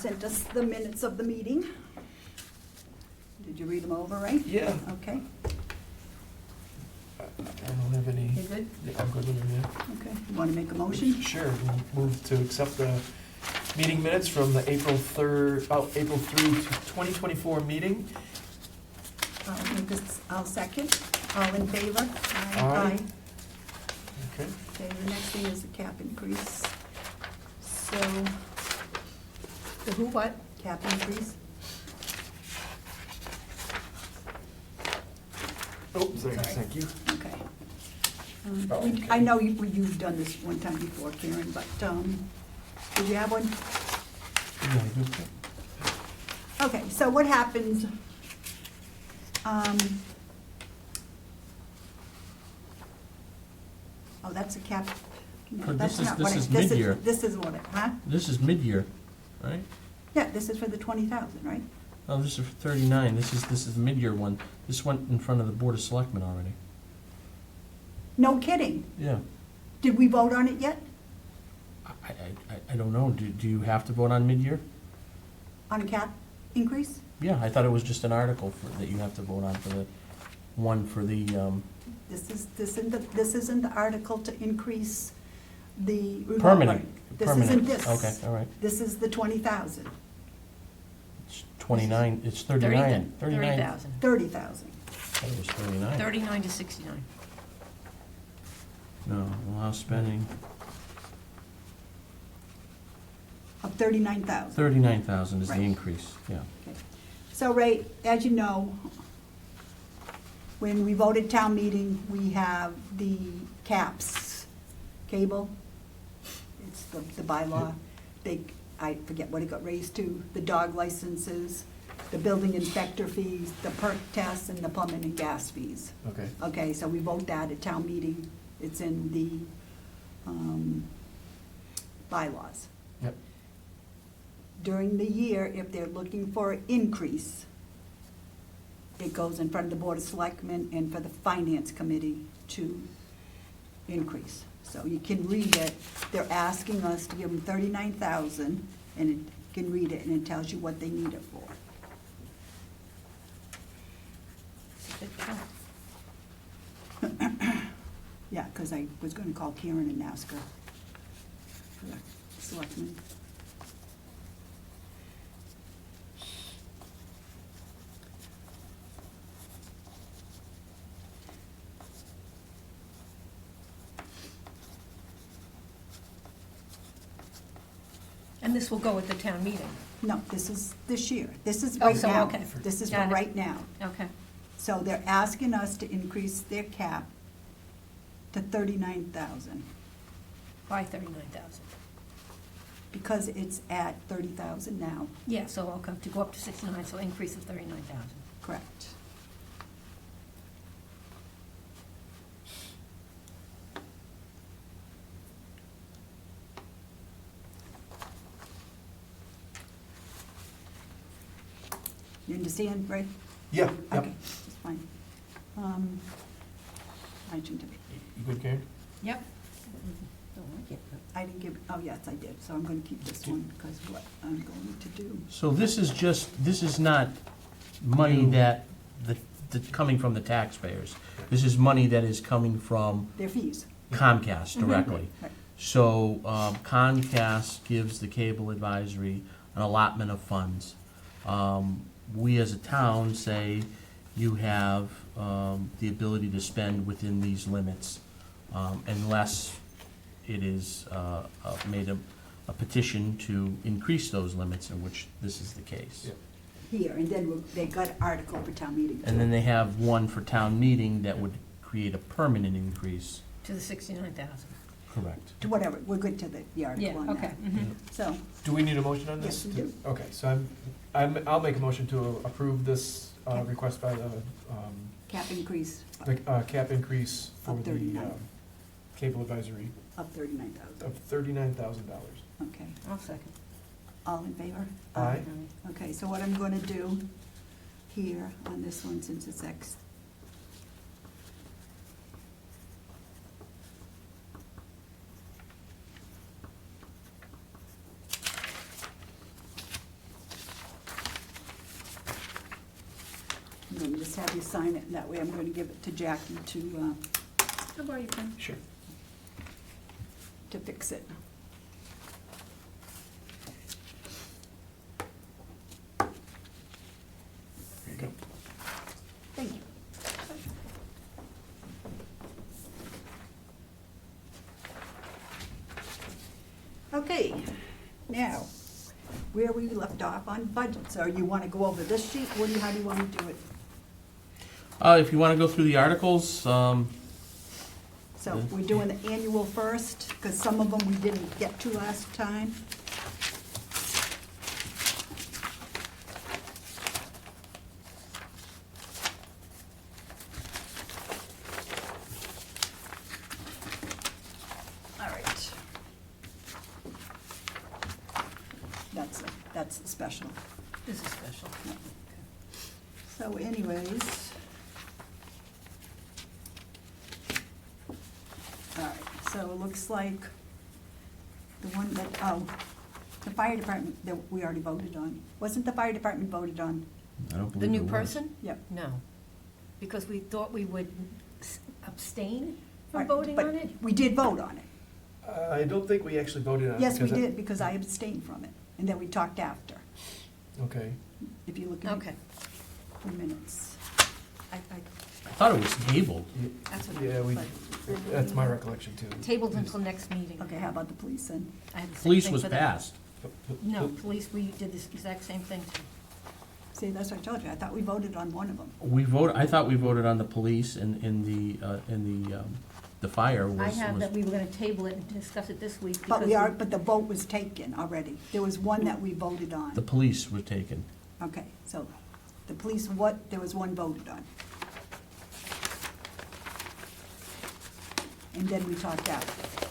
had sent us the minutes of the meeting. Did you read them over, right? Yeah. Okay, I don't have any. you good? Yeah, I'm good with it, yeah. Okay, you want to make a motion? Sure, we'll move to accept the meeting minutes from the April 3rd, April 3, 2024 meeting. I'll second. All in favor? Aye. Okay. Okay, the next thing is the cap increase. So, The who, what? cap increase? Oh, sorry, Sorry. thank you. Okay. Oh, okay. I know you've done this one time before, Karen, but, did you have one? Yeah, I do. Okay, so what happens, oh, that's a cap. No, But that's this is- not this what I- is mid-year. This is what, huh? This is mid-year, right? Yeah, this is for the 20,000, right? Oh, this is for 39, this is the mid-year one. This went in front of the Board of Selectmen already. No kidding. Yeah. Did we vote on it yet? I don't know, do you have to vote on mid-year? On a cap increase? Yeah, I thought it was just an article that you have to vote on for the, one for the, This isn't the article to increase the revolver. permanent. This permanent. isn't this. Okay, all right. This is the 20,000, It's 29, it's 39. 30,000. 30,000. I thought it was 39. 39 to 69. No, allow spending, Of 39,000. 39,000 is the Right. increase, yeah. Okay. So, Ray, as you know, when we voted town meeting, we have the caps, cable, it's the bylaw. I forget what it got raised to, the dog licenses, the building inspector fees, the perk tests, and the plumbing and gas fees. Okay. Okay, so we vote that at town meeting, it's in the bylaws. Yep. During the year, if they're looking for an increase, it goes in front of the Board of Selectmen and for the Finance Committee to increase. So you can read it, they're asking us to give them 39,000, and you can read it, and it tells you what they need it for. Good count. Yeah, because I was gonna call Karen and ask her for the Selectmen. And this will go at the town meeting? No, this is this year, this is Oh, right so, now. okay. This is for Got it. right now. Okay. So they're asking us to increase their cap to 39,000, Why 39,000? because it's at 30,000 now, Yeah, so okay, to go up to 69, so increase of 39,000. correct? You understand, right? Yeah, yep. Okay, that's fine. I shouldn't have, You good, Karen? Yep. I didn't give, oh, yes, I did, so I'm gonna keep this one, because what I'm going to do. So this is not money No. that's coming from the taxpayers. This is money that is coming from Their fees. Comcast directly. Right. So Comcast gives the cable advisory an allotment of funds. We as a town say you have the ability to spend within these limits unless it is made a petition to increase those limits, in which this is the case. Yep. Here, and then they got article for town meeting. And then they have one for town meeting that would create a permanent increase. To the 69,000. Correct. To whatever, we're good to the Yeah, article on okay. that. Mhm. So, Do we need a motion on this? Yes, we do. Okay, so I'll make a motion to approve this Okay. request by the cap increase cap increase for Of the 39. cable advisory of 39,000. of $39,000. Okay, I'll second. all in favor? Aye. Okay, so what I'm gonna do here on this one, since it's X, And then just have you sign it, and that way I'm going to give it to Jackie How about you, Ken? Sure. to fix it. There you go. Thank you. Okay, now, where we left off on budgets, or you want to go over this sheet, how do you want to do it? If you want to go through the articles, So we're doing the annual first, because some of them we didn't get to last time. All right. That's the special. This is special. So anyways. All right, so it looks like the one that, the fire department that we already voted on. Wasn't the fire department voted on? I don't The believe new it was. person? Yep. No, because we thought we would abstain All from right, voting but on it. we did vote on it. I don't think we actually voted on it. Yes, we because I- did, because I abstained from it, and then we talked after, Okay. if you look at Okay, the minutes. I, I thought it was tabled. that's what. Yeah, we, but- that's my recollection too. Tabled until next meeting. Okay, how about the police then? I had the same Police thing was for them. passed. No, police, we did this exact same thing too. See, that's what I told you, I thought we voted on one of them. I thought we voted on the police and the fire was. I have was- that we were gonna table it and discuss it this week. But because but the vote was taken already. There was one that we voted The on. police were taken. Okay, so the police, there was one voted on. And then we talked after.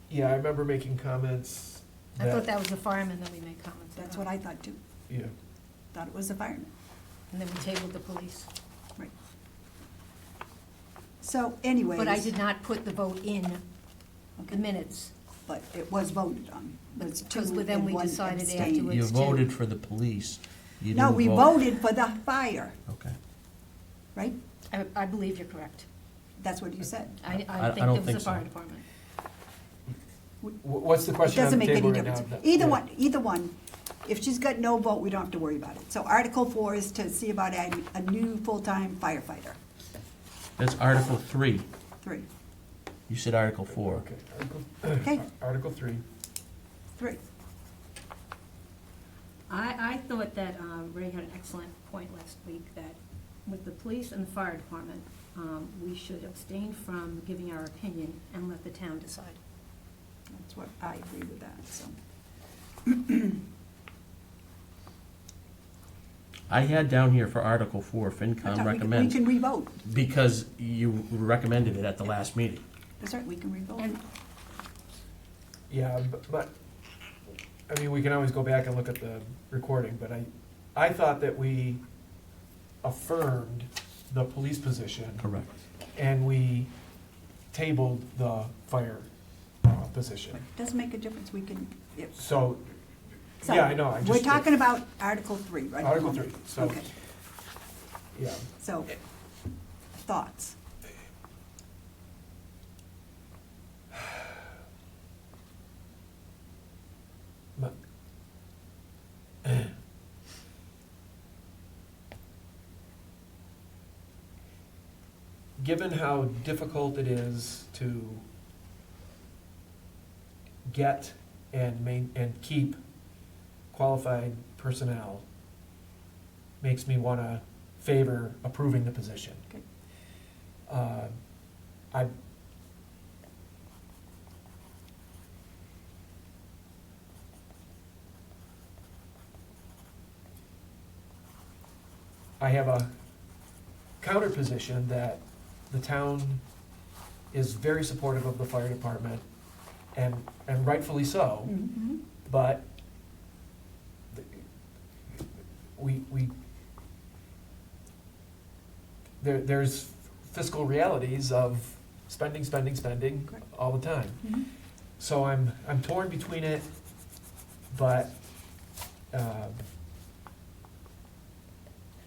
Yeah, I remember making comments I thought that was the fireman that we made comments about. That's what I thought too. Yeah, Thought it was the fireman. And then we tabled the police. Right. So anyways. But I did not put the vote in Okay. the minutes. But it was voted on. It was two Because then and we one decided abstained. afterwards. You It's two. voted for the police. You No, didn't we vote- voted for the fire, Okay. right? I believe you're correct. That's what you said. I I think don't it was think the so. fire department. what's the It question on doesn't the make table any right now? difference. Yeah. Either one. If she's got no vote, we don't have to worry about it. So Article 4 is to see about adding a new full-time firefighter. That's Article 3. 3. You said Article 4. Okay, Okay. Article 3. 3. I thought that Ray had an excellent point last week, that with the police and the fire department, we should abstain from giving our opinion and let the town decide. That's what, I agree with that, so. I had down here for Article 4, FinCom We recommends, can re-vote. because you recommended it at the last meeting. That's right, we can re-vote. And Yeah, but, I mean, we can always go back and look at the recording, but I thought that we affirmed the police position. Correct. And we tabled the fire position. Doesn't make a difference, we can, So, so. yeah, I know, I just. We're talking about Article 3, right? Article 3, so, Okay, yeah. so, thoughts? But- Given how difficult it is to get and keep qualified personnel, makes me want to favor approving the position. Okay. I, I have a counter position that the town is very supportive of the fire department, and rightfully so, Mhm. but we, there's fiscal realities of spending, spending, spending Correct. all the time. Mhm. So I'm torn between it, but,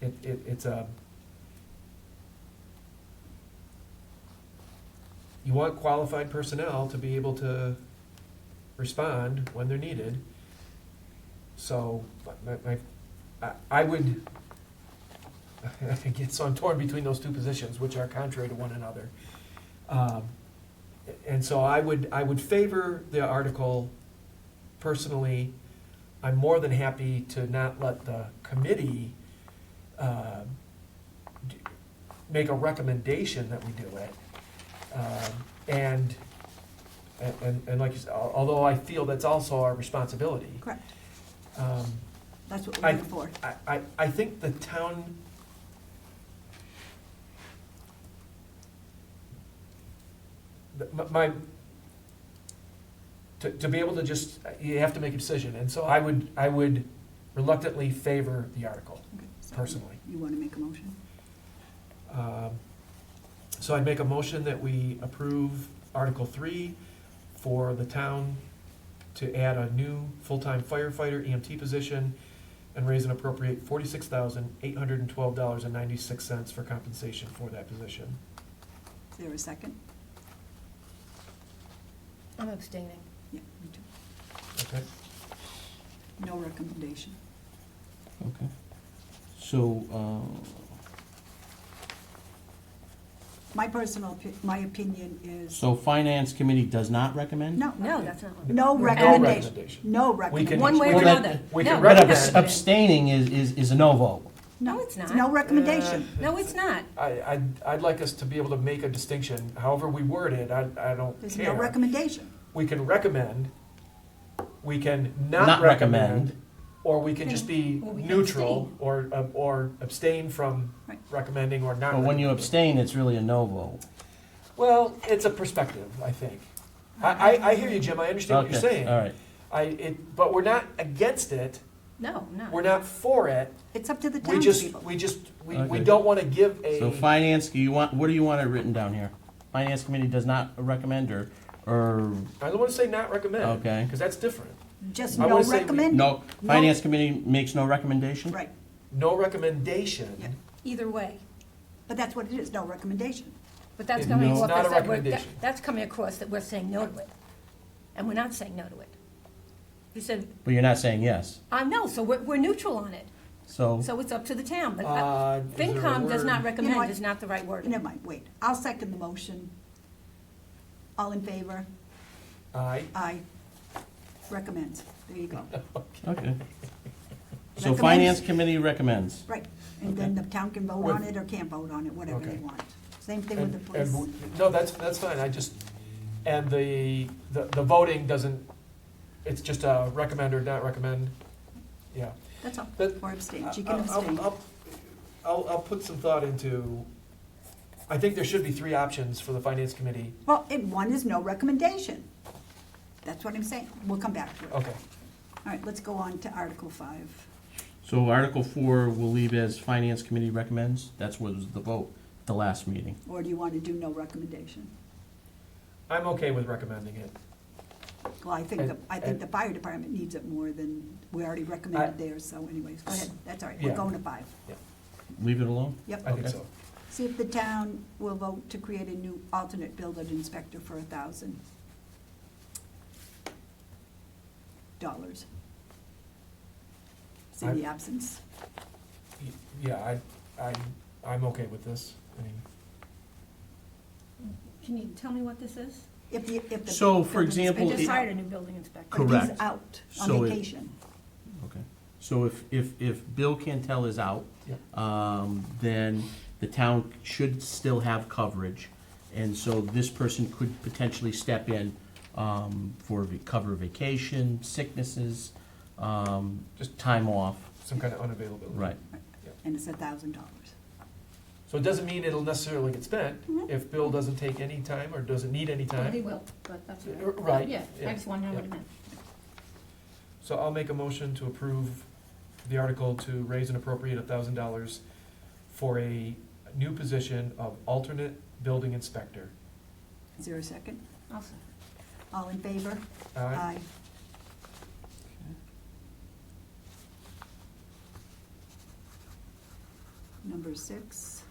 it's a, you want qualified personnel to be able to respond when they're needed. So, I would, again, so I'm torn between those two positions, which are contrary to one another. And so I would favor the article personally. I'm more than happy to not let the committee make a recommendation that we do it. And like you said, although I feel that's also our responsibility. Correct. um, That's what we're here for. I think the town, to be able to just, you have to make a decision, and so I would reluctantly favor the article, Okay, so personally. You want to make a motion? So I'd make a motion that we approve Article 3 for the town to add a new full-time firefighter EMT position and raise and appropriate $46,812.96 for compensation for that position. Is there a second? I'm abstaining. Yeah, me too. Okay? No recommendation. Okay. So, My personal, my opinion is, so Finance Committee does not recommend? no. No, that's not what. No No recommendation. recommendation. No We can- recommendation. One way or we can- another. we No, can But recommend- abstaining is a no vote. No, it's not. No recommendation. No, it's not. I'd like us to be able to make a distinction, however we word it, I don't There's no care. recommendation. We can recommend, we can Not not recommend. recommend, or we can just be Or we can neutral, or abstain from Right. recommending or not. But when you recommending. abstain, it's really a no vote. Well, it's a perspective, I think. I hear you, Jim, I understand what you're Okay, saying. all right. But we're not against it, No, no. we're not for it, It's up to the we just, townspeople. we Okay. don't wanna give So a, Finance, what do you want it written down here? Finance Committee does not recommend or, I don't wanna say not recommend. Okay. Because that's different. Just I no wanna say we- recommend. no, Finance Committee makes no recommendation? Right, No recommendation. Yeah. Either way. but that's what it is, no recommendation. But that's It- coming No. across It's not a that we're, recommendation. that's coming across that we're saying no to it. And we're not saying no to it. You said, But you're not saying yes. no, so we're neutral on it. So, So it's up to the town, but Is there a FinCom does not word? recommend, what? is not the right word. Never mind, wait. I'll second the motion. All in favor? Aye. Aye. Recommends. There you go. okay. So Recommends. Finance Committee recommends. Right, and then the town can vote on it or can't vote on it, whatever they Okay. want. Same thing with the And police. no, that's fine, and the voting doesn't, it's just a recommend or not recommend, yeah. That's all, But- or abstain. She can I'll- abstain. I'll put some thought into, I think there should be 3 options for the finance committee. Well, and one is no recommendation. That's what I'm saying. We'll come back to it. Okay, All right, let's go on to Article 5. So Article 4 we'll leave as Finance Committee recommends. That's what was the vote at the last meeting. Or do you want to do no recommendation? I'm okay with recommending it. Well, I think the fire department needs it more than, we already recommended theirs, so anyways, go ahead. That's all right. We're Yeah. going to 5. Leave it alone? Yep. I think Okay. so. See if the town will vote to create a new alternate building inspector for $1,000. See the absence. Yeah, I'm okay with this. I mean, Can you tell me what this is? If the So, for building example, I inspector's just it- hired a out, new building inspector. but he's Correct. out So on it- vacation. Okay. So if Bill Cantel is out, Yep. then the town should still have coverage. And so this person could potentially step in cover vacation, sicknesses, just time off. some kind of unavailability. Right. And it's $1,000. So it doesn't mean it'll necessarily get spent Mhm. if Bill doesn't take any time or doesn't need any Well, he time. will, but that's all right. Right, Yeah, yeah, I just want to know what yeah. it meant. So I'll make a motion to approve the article to raise and appropriate $1,000 for a new position of alternate building inspector Is there a second? Also, All in favor? Aye. Number 6.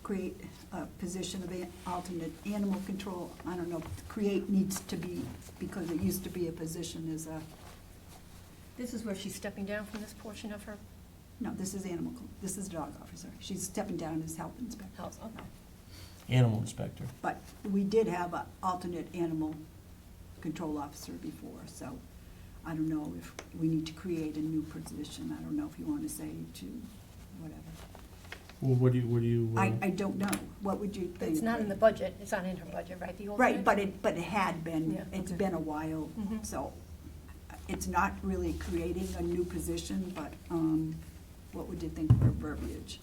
Create a position of alternate animal control. I don't know, create needs to be, because it used to be a position as a, This is where she's stepping down from this portion of her no, this is this is dog officer. She's stepping down as health inspector. house. Okay. Animal inspector. But we did have an alternate animal control officer before, so I don't know if we need to create a new position. I don't know if you want to say to whatever. Well, what do you? I don't know. What would you think? It's not in the budget, it's not in her budget, right? The Right, alternate? but it had been, Yeah, it's okay. been a while, Mhm. so it's not really creating a new position, but what would you think for verbiage?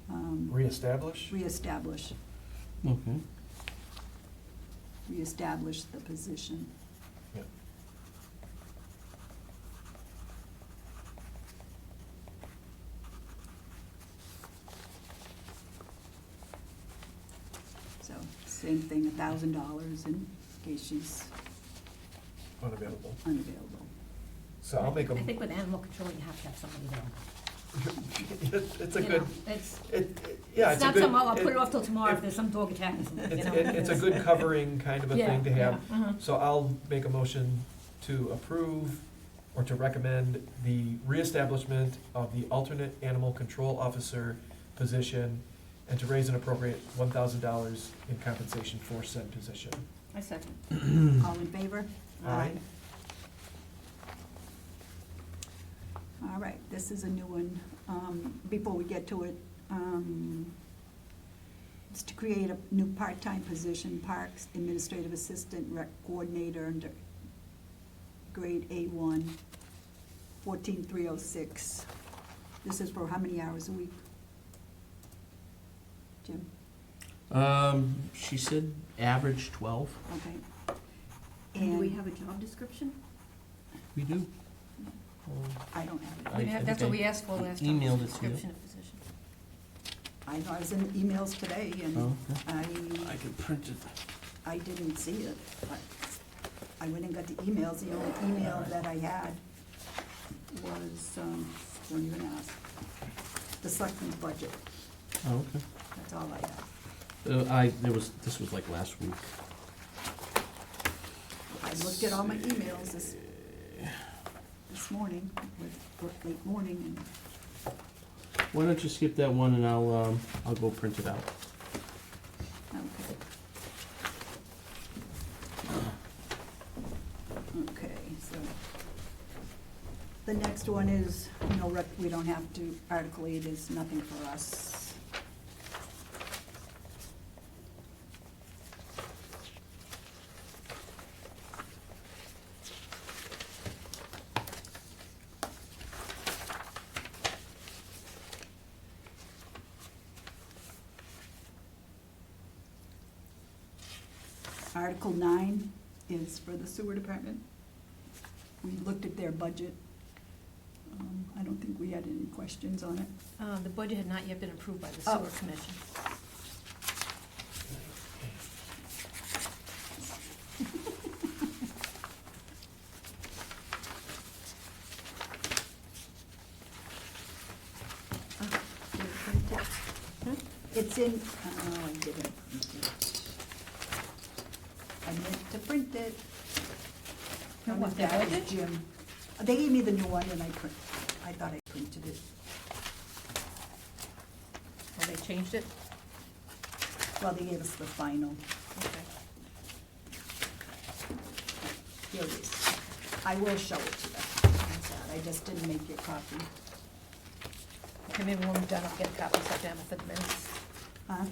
Reestablish? Reestablish, Okay. reestablish the position. Yeah. So, same thing, $1,000 in case she's Unavailable. unavailable. So I'll make a, I think with animal control, you have to have somebody there. it's a You good, know, It's, yeah, it's it's a not good. something, I'll put it off till tomorrow if it- there's some dog attacking something, you know? It's a good covering kind of a thing to have. Yeah, uh-huh. So I'll make a motion to approve or to recommend the reestablishment of the alternate animal control officer position and to raise an appropriate $1,000 in compensation for said position. I second. All in favor? Aye. All right, this is a new one. Before we get to it, it's to create a new part-time position, Parks Administrative Assistant Rec Coordinator under grade A1, 14,306. This is for how many hours a week? Jim? She said average 12. Okay. And do we And have a job description? We do. I don't have it. I think That's what I we asked for last time. emailed it to you. Description of position. I know, I was in emails today, Oh, and okay. I can print it. I didn't see it, but I went and got the emails. The only email that I had was, don't even ask, the selectmen's budget. Oh, okay. That's all I had. This was like last week. I looked at all my emails this morning, with late morning, and Why don't you skip that one and I'll go print it out. okay. Okay, so the next one is, we don't have to, Article 8 is nothing for us. Article 9 is for the sewer department. We looked at their budget. I don't think we had any questions on it. The budget had not yet been approved by the Oh. sewer commission. It's in, I didn't print it. I meant to print it. No, what, That their was budget? Jim. They gave me the new one and I thought I printed it. Oh, they changed it? Well, they gave us the final. Okay. Here it is. I will show it to you. I just didn't make your copy. Okay, maybe when we're done, I'll get a copy, set down for the minutes. Huh?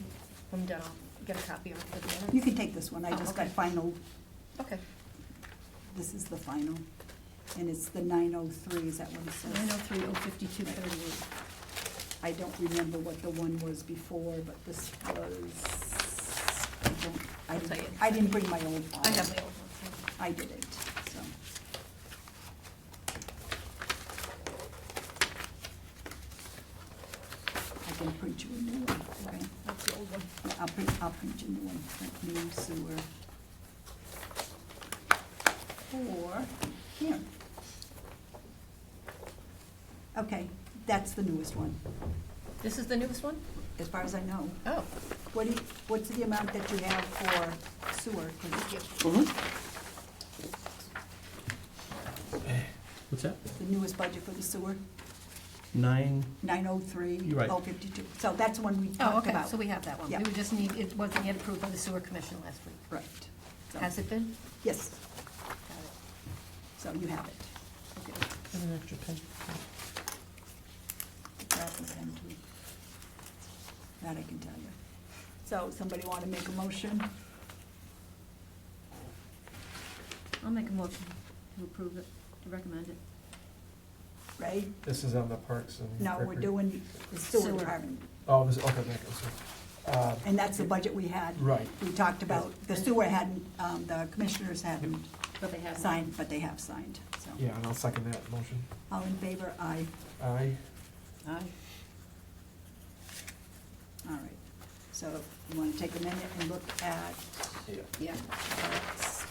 When I'm done, I'll get a copy of it for the minutes. You can take this one. I Oh, just got okay. final. Okay. This is the final. And it's the 903, is that what it says? 903, 052, 38. I don't remember what the one was before, but this was, I'll tell you. I didn't bring my old file. I have the old one. I didn't, so. I can print you a new one, okay? That's one. I'll print you a new one, print new sewer. Or, here. Okay, that's the newest one, This is the newest one? as far as I know. Oh, What's the amount that you have for sewer? 'Cause What's that? the newest budget for the sewer, 903. You're right. 052. So that's the one we oh, talked okay, about. so we have that one. Yeah. We would just need, it wasn't yet approved by the sewer commission last week. Right. So- Has it been? Yes, Got it. so you have it. Okay. Have an extra pen. Grab the pen too. That I can tell you. So somebody want to make a motion? I'll make a motion to approve it, to recommend it. Ray? This is on the Parks and. No, we're Recre- doing the sewer Sewer. department. Oh, this, okay, that goes. And that's the budget we had. Right. We talked about, the sewer hadn't, the commissioners hadn't But they have. signed, but they have signed, so. Yeah, and I'll second that motion. All in favor? Aye. Aye. Aye. All right. So you want to take a minute and look at Yeah. Yeah. parks?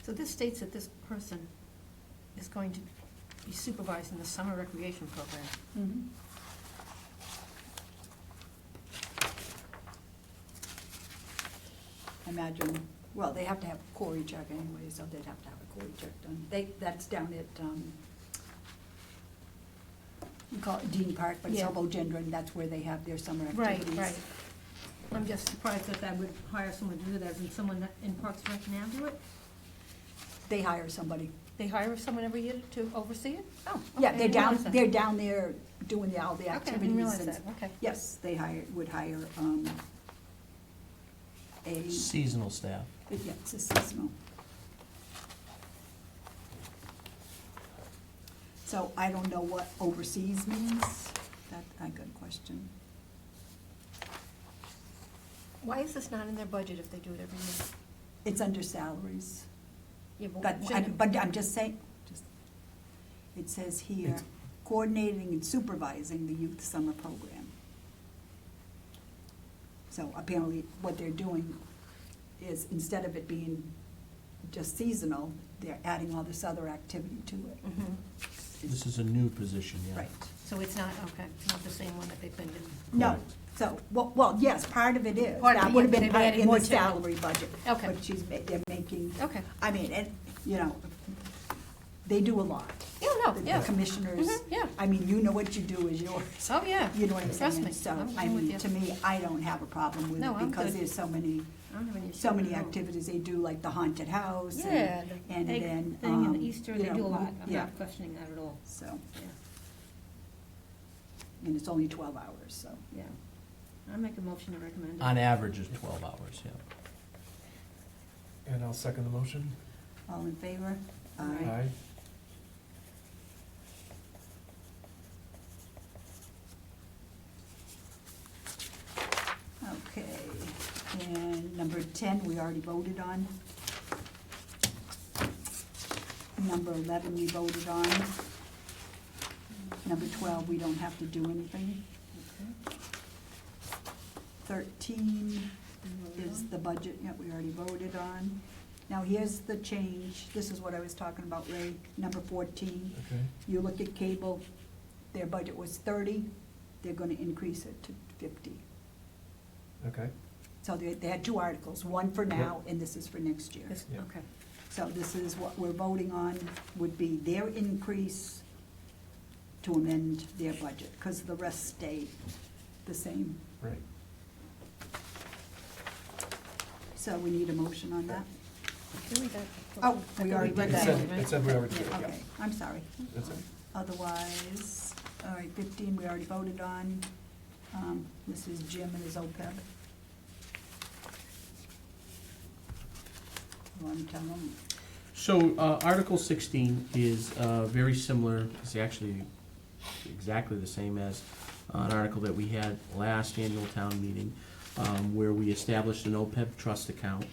So this states that this person is going to be supervising the summer recreation program. Mhm. Imagine, well, they have to have a query check anyway, so they'd have to have a query check done. That's down at, we call it Dean Park, but it's Yeah. Hobo Gendron, that's where they have their summer Right, activities. right. I'm just surprised that I would hire someone to do that, and someone that in Parks and Rec now do it? They hire somebody. They hire someone every year to oversee it? Oh, okay. Yeah, I they're didn't down, realize that. they're down there doing all the Okay, I activities. didn't realize and- that, okay. Yes, they would hire, a, Seasonal staff. yeah, it's a seasonal. So I don't know what overseas means. That's a good question. Why is this not in their budget if they do it every year? It's under salaries. Yeah, But I'm just saying, it says here, It's- coordinating and supervising the youth summer program. So apparently what they're doing is, instead of it being just seasonal, they're adding all this other activity to it. Mhm. This is a new position, yeah. Right. So it's not, okay, not the same one that they've been doing. No, Correct. so, well, yes, part of it is. Part of That it, would have yeah, been they've part added in more the to it. salary budget. Okay. But they're making. Okay. I mean, and, you know, they do a lot. Yeah, no, The yeah. commissioners. Mhm, yeah. I mean, you know what you do is yours. Oh, yeah. You know what I'm saying? Trust me, So, I'm I with mean, you. to me, I don't have a problem with No, it I'm because good. there's so many, I don't have any issue so with many it at all. activities they do, like the haunted house and, Yeah, the and Egg then. thing and the Easter, you they know, do a lot. I'm Yeah, not questioning that at all. so, Yeah, and it's only 12 hours, so. yeah. I make a motion to recommend it. On average is 12 hours, yeah. And I'll second the motion. All in favor? Aye. Okay, and number 10, we already voted on. Number 11, we voted on. Number 12, we don't have to do anything. 13 is the budget, yeah, we already voted on. Now, here's the change, this is what I was talking about, Ray, number 14. Okay, You look at cable, their budget was 30, they're gonna increase it to 50. okay, So they had two articles, one for now, and this is for next year. This- Yeah. Okay. So this is what we're voting on, would be their increase to amend their budget, because the rest stay the same. right. So we need a motion on that? Can we read that? Oh, we already read It that. said, it said we already did, Yeah, yeah. okay, I'm sorry. That's it. Otherwise, all right, 15, we already voted on. This is Jim and his OPEB. You want to tell them? So, Article 16 is very similar, it's actually exactly the same as an article that we had last annual town meeting, where we established an OPEB trust account.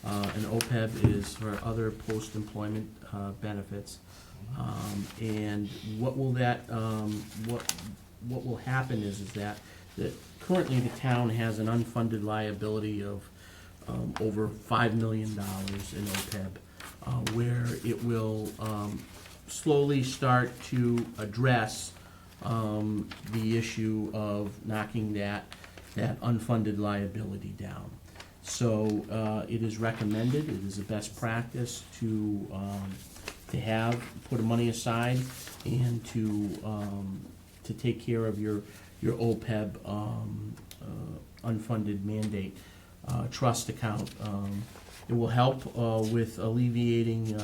An OPEB is for other post-employment benefits. And what will that, what will happen is that currently the town has an unfunded liability of over $5 million in OPEB, where it will slowly start to address the issue of knocking that unfunded liability down. So it is recommended, it is a best practice to put money aside and to take care of your OPEB unfunded mandate trust account. It will help with alleviating,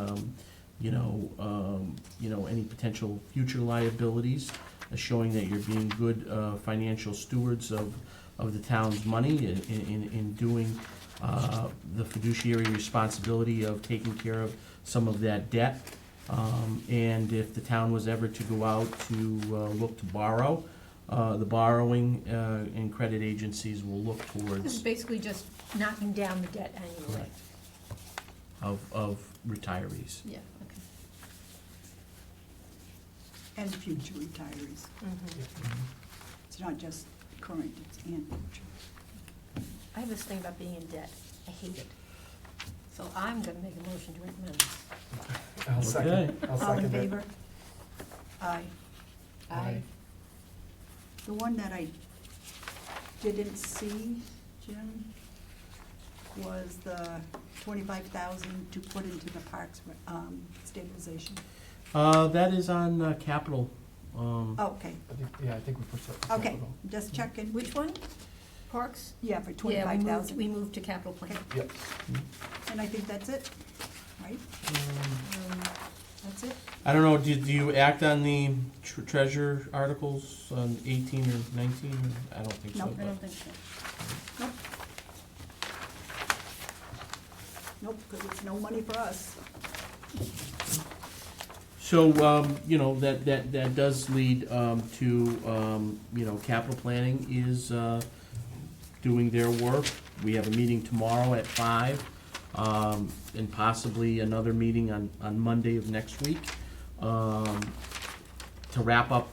any potential future liabilities, showing that you're being good financial stewards of the town's money in doing the fiduciary responsibility of taking care of some of that debt. And if the town was ever to go out to look to borrow, the borrowing and credit agencies will look This is towards, basically just knocking down the debt annually. correct, of retirees. Yeah, okay. And future retirees. Mhm. It's not just current, it's and future. I have this thing about being in debt. I hate it. So I'm gonna make a motion to recommend this. I'll second, I'll All in second it. favor? Aye. Aye. The one that I didn't see, Jim, was the 25,000 to put into the parks stabilization. That is on capital. Okay, I think we put that. okay, just checking. Which one? Parks? Yeah, for Yeah, 25,000. we moved to capital plan. Okay. Yep. And I think that's it, right? That's it? I don't know, do you act on the treasure articles on 18 or 19? I don't think so. Nope. I don't think so. Nope. Nope, because it's no money for us. So, that does lead to, capital planning is doing their work. We have a meeting tomorrow at 5, and possibly another meeting on Monday of next week, to wrap up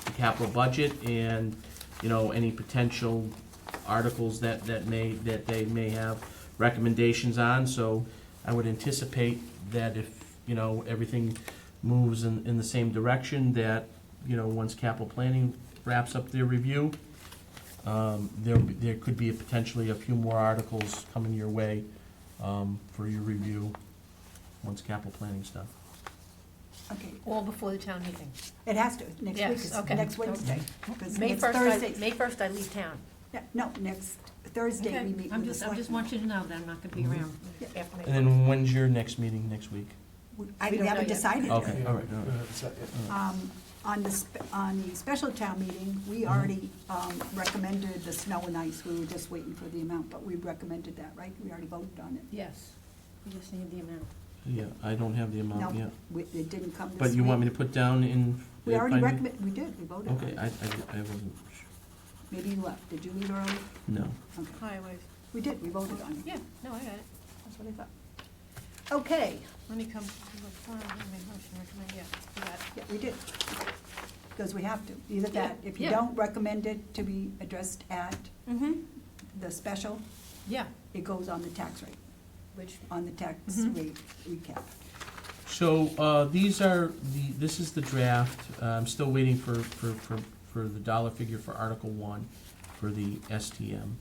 the capital budget and, any potential articles that they may have recommendations on. So I would anticipate that if, everything moves in the same direction, that, once capital planning wraps up their review, there could be potentially a few more articles coming your way for your review once capital planning's done. Okay, All before the town meeting. it has to, next week, Yes, is okay. next Wednesday. 'cause May next 1st, Thursday. May 1st I leave town. Yeah, no, next Thursday we Okay. meet with the I just selectmen. want you to know that I'm not gonna be around. After May And then when's your next meeting next week? We We don't know haven't yet. decided Okay. yet. all right. On the special town meeting, we already recommended the snow and ice. We were just waiting for the amount, but we recommended that, right? We already voted on it. Yes, we just need the amount. Yeah, I don't have the amount yet. No, it didn't come this week. But you want me to put down in? We already if I- recommend, we did, we voted on Okay, it. I wasn't, Maybe you left. Did you leave early? no. Okay. Highways. We did, we voted on it. Yeah, no, I got it. That's what I thought. Okay, Let me come to the front, make a motion, recommend, yeah, do that. yeah, we did. Because we have to. Either that, if you yeah. don't recommend it to be addressed at Mm-hmm. the special, Yeah, it goes on the tax rate. Which, on the tax Mhm. rate recap. So, this is the draft. I'm still waiting for the dollar figure for Article 1 for the STM,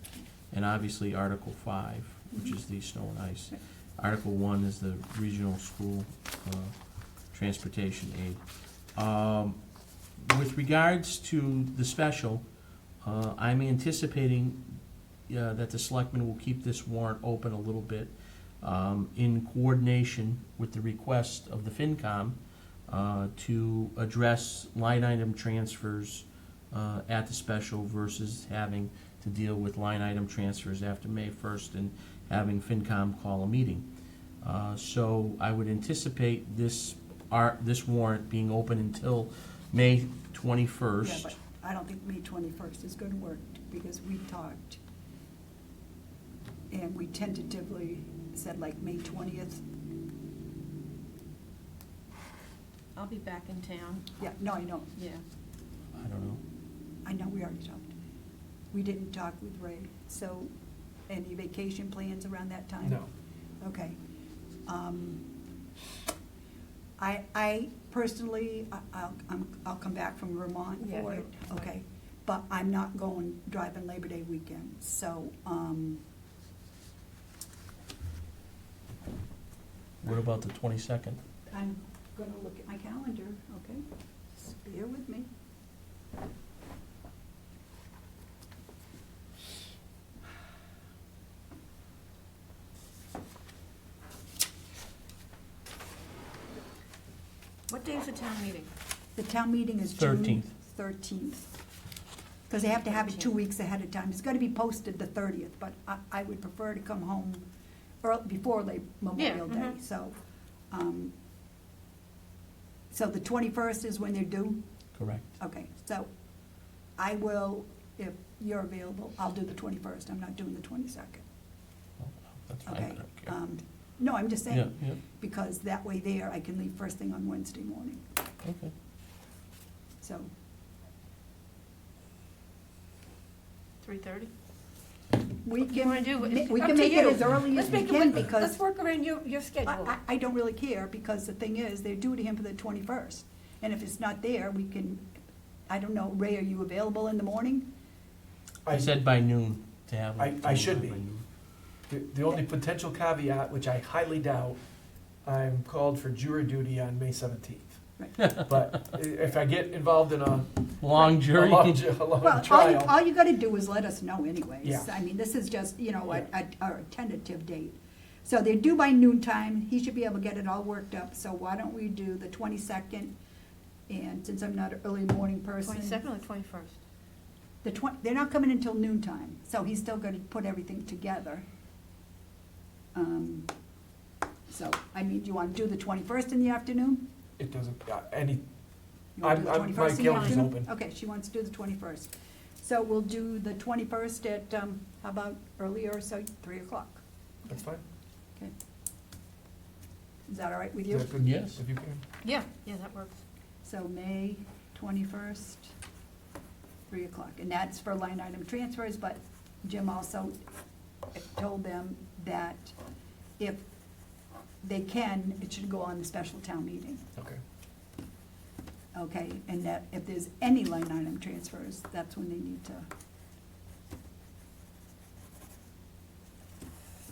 and obviously Article 5, which is the snow and ice. Article 1 is the regional school transportation aid. With regards to the special, I'm anticipating that the selectmen will keep this warrant open a little bit in coordination with the request of the FinCom to address line item transfers at the special versus having to deal with line item transfers after May 1st and having FinCom call a meeting. So I would anticipate this warrant being open until May 21st. Yeah, but I don't think May 21st is gonna work, because we talked, and we tentatively said like May 20th. I'll be back in town, Yeah, no, I know, yeah. I don't know. I know, we already talked. We didn't talk with Ray, so any vacation plans around that time? No. Okay. I personally, I'll come back from Vermont Yeah, for it, you're- okay? But I'm not going driving Labor Day weekend, so, What about the 22nd? I'm gonna look at my calendar, okay? Just bear with me. What day is the town meeting? The town meeting is June 13th. 13th. Because they have to have it 2 weeks ahead of time. It's gotta be posted the 30th, but I would prefer to come home before Memorial Day, mhm. so. So the 21st is when they're due? Correct. Okay, so I will, if you're available, I'll do the 21st. I'm not doing the 22nd. Oh, that's fine. I Okay? don't care. No, I'm just Yeah, saying, yeah, because that way there, I can leave first thing on Wednesday morning, okay. so. 3:30? We You can, wanna do, we up can to make it you. as early as Let's we make it can, work- because Let's work around your schedule. I don't really care, because the thing is, they're due to him for the 21st. And if it's not there, we can, I don't know, Ray, are you available in the morning? I said by noon to have. it I should by be. noon. The only potential caveat, which I highly doubt, I'm called for jury duty on May 17th. But if I get involved in a Long jury. long Well, trial, all you gotta do is let us know anyways. Yeah. I mean, this is just, you know, Yeah. a tentative date. So they're due by noon time. He should be able to get it all worked up. So why don't we do the 22nd? And since I'm not an early morning person. 22nd or the 21st? They're not coming until noon time, so he's still gonna put everything together. So, I mean, do you wanna do the 21st in the afternoon? it doesn't, You wanna do the my 21st in the calendar's afternoon? open. Okay, she wants to do the 21st. So we'll do the 21st at, how about earlier, so 3 o'clock? That's fine. Okay. Is that all right with Is you? that good? Yes. If you can. Yeah, that works. So May 21st, 3 o'clock. And that's for line item transfers, but Jim also told them that if they can, it should go on the special town meeting. Okay. Okay, and that if there's any line item transfers, that's when they need to.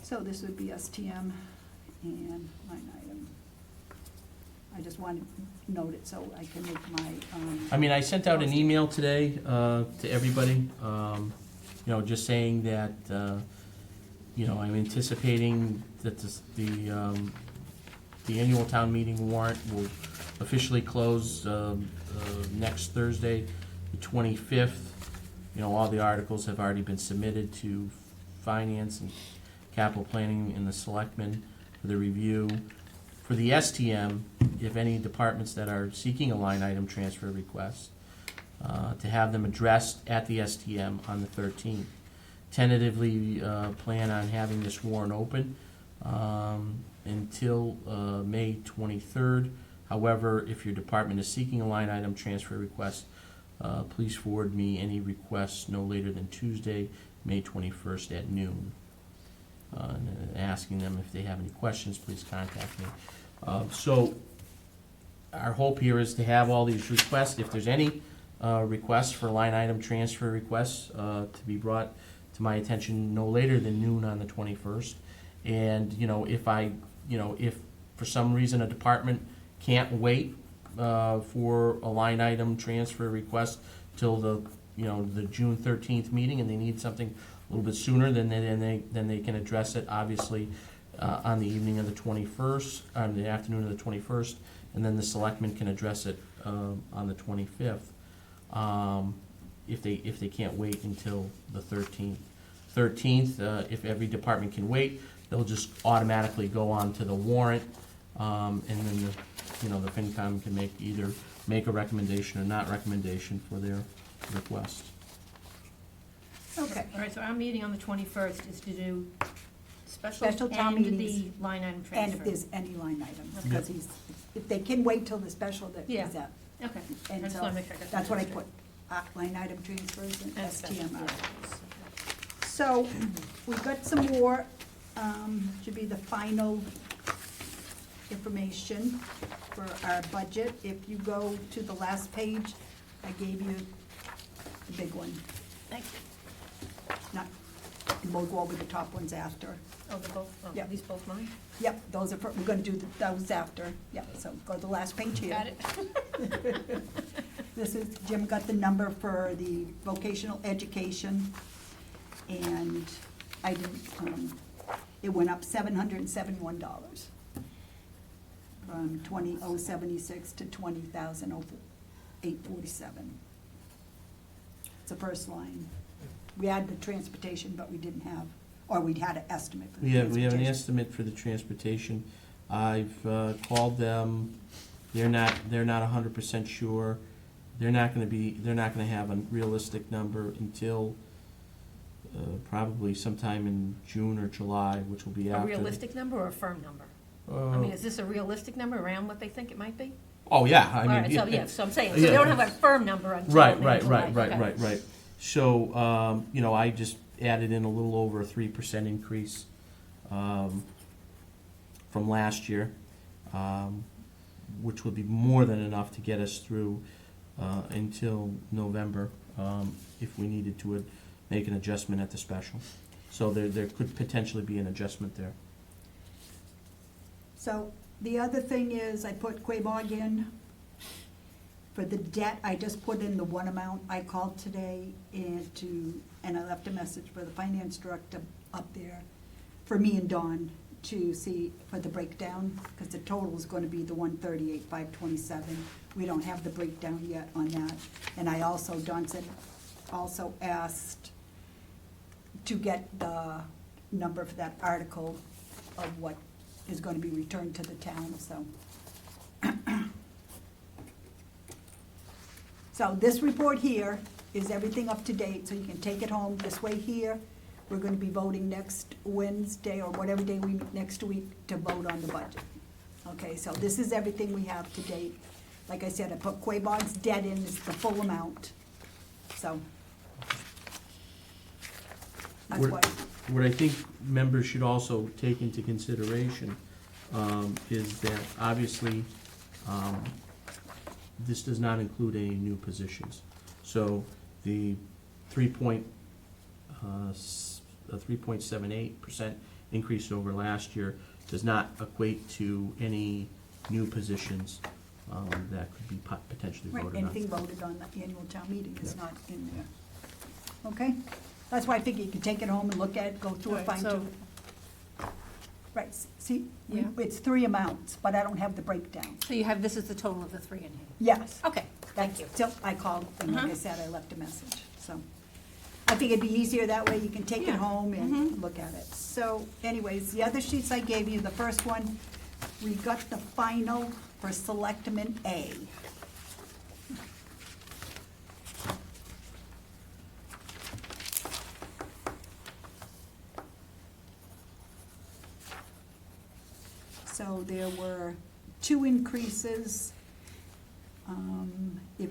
So this would be STM and line item. I just wanted to note it so I can make my, I mean, I sent out an email today to everybody, just saying that, I'm anticipating that the annual town meeting warrant will officially close next Thursday, the 25th. All the articles have already been submitted to Finance and Capital Planning and the Selectmen for the review. For the STM, if any departments that are seeking a line item transfer request, to have them addressed at the STM on the 13th. Tentatively plan on having this warrant open until May 23rd. However, if your department is seeking a line item transfer request, please forward me any requests no later than Tuesday, May 21st at noon. and asking them if they have any questions, please contact me. So our hope here is to have all these requests, if there's any requests for line item transfer requests, to be brought to my attention no later than noon on the 21st. And, if for some reason a department can't wait for a line item transfer request till the June 13th meeting, and they need something a little bit sooner, then they can address it, obviously, on the evening of the 21st, on the afternoon of the 21st, and then the selectmen can address it on the 25th, if they can't wait until the 13th. 13th, if every department can wait, they'll just automatically go on to the warrant, and then the FinCom can either make a recommendation or not recommendation for their request. Okay. All right, so our meeting on the 21st is to do Special town and the meetings. line item And transfer. if there's any line items, Okay. because if they can wait till the special, that Yeah. is that. Okay, I And just so want to make sure I got that. that's what I straight. put, line item transfers and And special, STM yeah. articles. So, we got some more, should be the final information for our budget. If you go to the last page, I gave you the big one. Thank you. Not, and we'll go over the top ones after. Oh, they're both, Yeah. these both mine? Yep, those are, we're gonna do those after. Yep, so go to the last page here. Got it. This is, Jim got the number for the vocational education, and I didn't, it went up $771 from 20,076 to 20,847. It's the first line. We had the transportation, but we didn't have, or we'd had an estimate for the We have an transportation. estimate for the transportation. I've called them. They're not 100% sure. They're not gonna have a realistic number until probably sometime in June or July, which will be A after. realistic number or a firm number? I mean, is this a realistic number around what they think it might be? Oh, yeah, I All mean. right, so, yeah, so I'm saying, so they yeah. don't have a firm number until Right, May, right, July. right, Okay. right. So, I just added in a little over a 3% increase from last year, which would be more than enough to get us through until November, if we needed to make an adjustment at the special. So there could potentially be an adjustment there. So the other thing is, I put Quabog in. For the debt, I just put in the one amount. I called today and I left a message for the finance director up there, for me and Dawn, to see for the breakdown, because the total is gonna be the 138,527. We don't have the breakdown yet on that. And I also, Dawn said, also asked to get the number for that article of what is gonna be returned to the town, so. So this report here is everything up to date, so you can take it home this way here. We're gonna be voting next Wednesday, or whatever day we meet next week, to vote on the budget. Okay, so this is everything we have to date. Like I said, I put Quabog's debt in, it's the full amount, so. That's What- what, What I think members should also take into consideration is that obviously this does not include any new positions. So the 3.78% increase over last year does not equate to any new positions that could be potentially right, voted on. anything voted on the annual town meeting is not in there. Okay? That's why I figure you can take it home and look at it, go through it, Right, fine so- tune. Right, see, Yeah. it's three amounts, but I don't have the breakdown. So you have, this is the total of the three in here? Yes. Okay, thank you. So I called, and like I Uh-huh. said, I left a message, so. I think it'd be easier that way, you can take it Yeah. home and Mhm. look at it. So anyways, the other sheets I gave you, the first one, we got the final for Selectmen A. So there were two increases. If,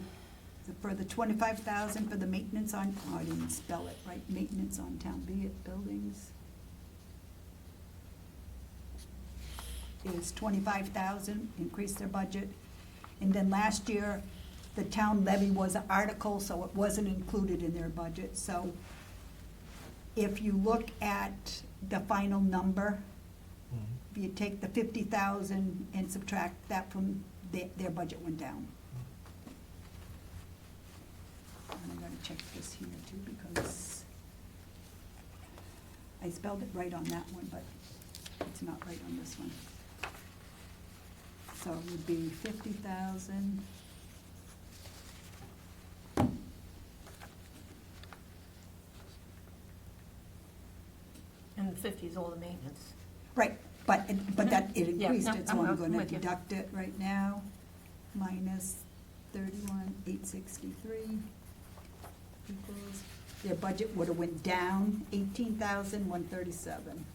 for the 25,000 for the maintenance on, oh, I didn't spell it right, maintenance on town buildings. is 25,000, increase their budget. And then last year, the town levy was an article, so it wasn't included in their budget. So if you look at the final number, if you take the 50,000 and subtract that from their budget went down. And I gotta check this here too, because I spelled it right on that one, but it's not right on this one. So it would be 50,000. And the 50 is all the maintenance. Right, but that, it Yeah, increased no, it, so I'm I'm gonna with you. deduct it right now, minus 31,863 equals, their budget would've went down 18,137.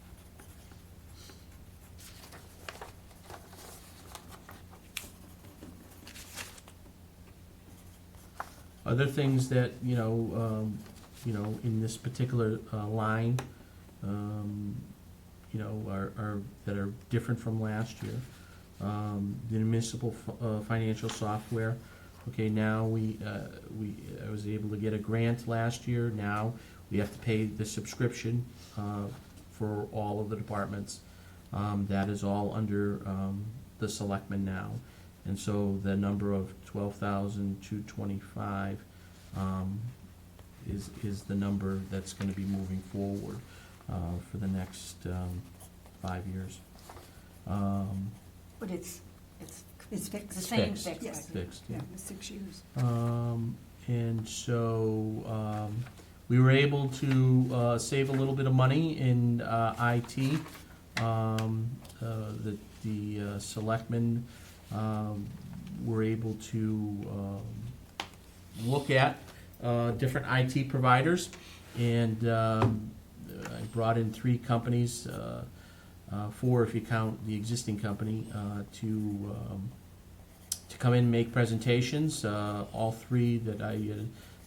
Other things that, in this particular line, are, that are different from last year. The municipal financial software, okay, now I was able to get a grant last year, now we have to pay the subscription for all of the departments. That is all under the selectmen now. And so the number of 12,225 is the number that's gonna be moving forward for the next 5 years. But it's It's the fixed. same Fixed. fixed, Yes. right? Fixed, Yeah, yeah. the 6 years. And so, we were able to save a little bit of money in IT. The selectmen were able to look at different IT providers, and I brought in 3 companies, 4 if you count the existing company, to come in and make presentations. All 3 that I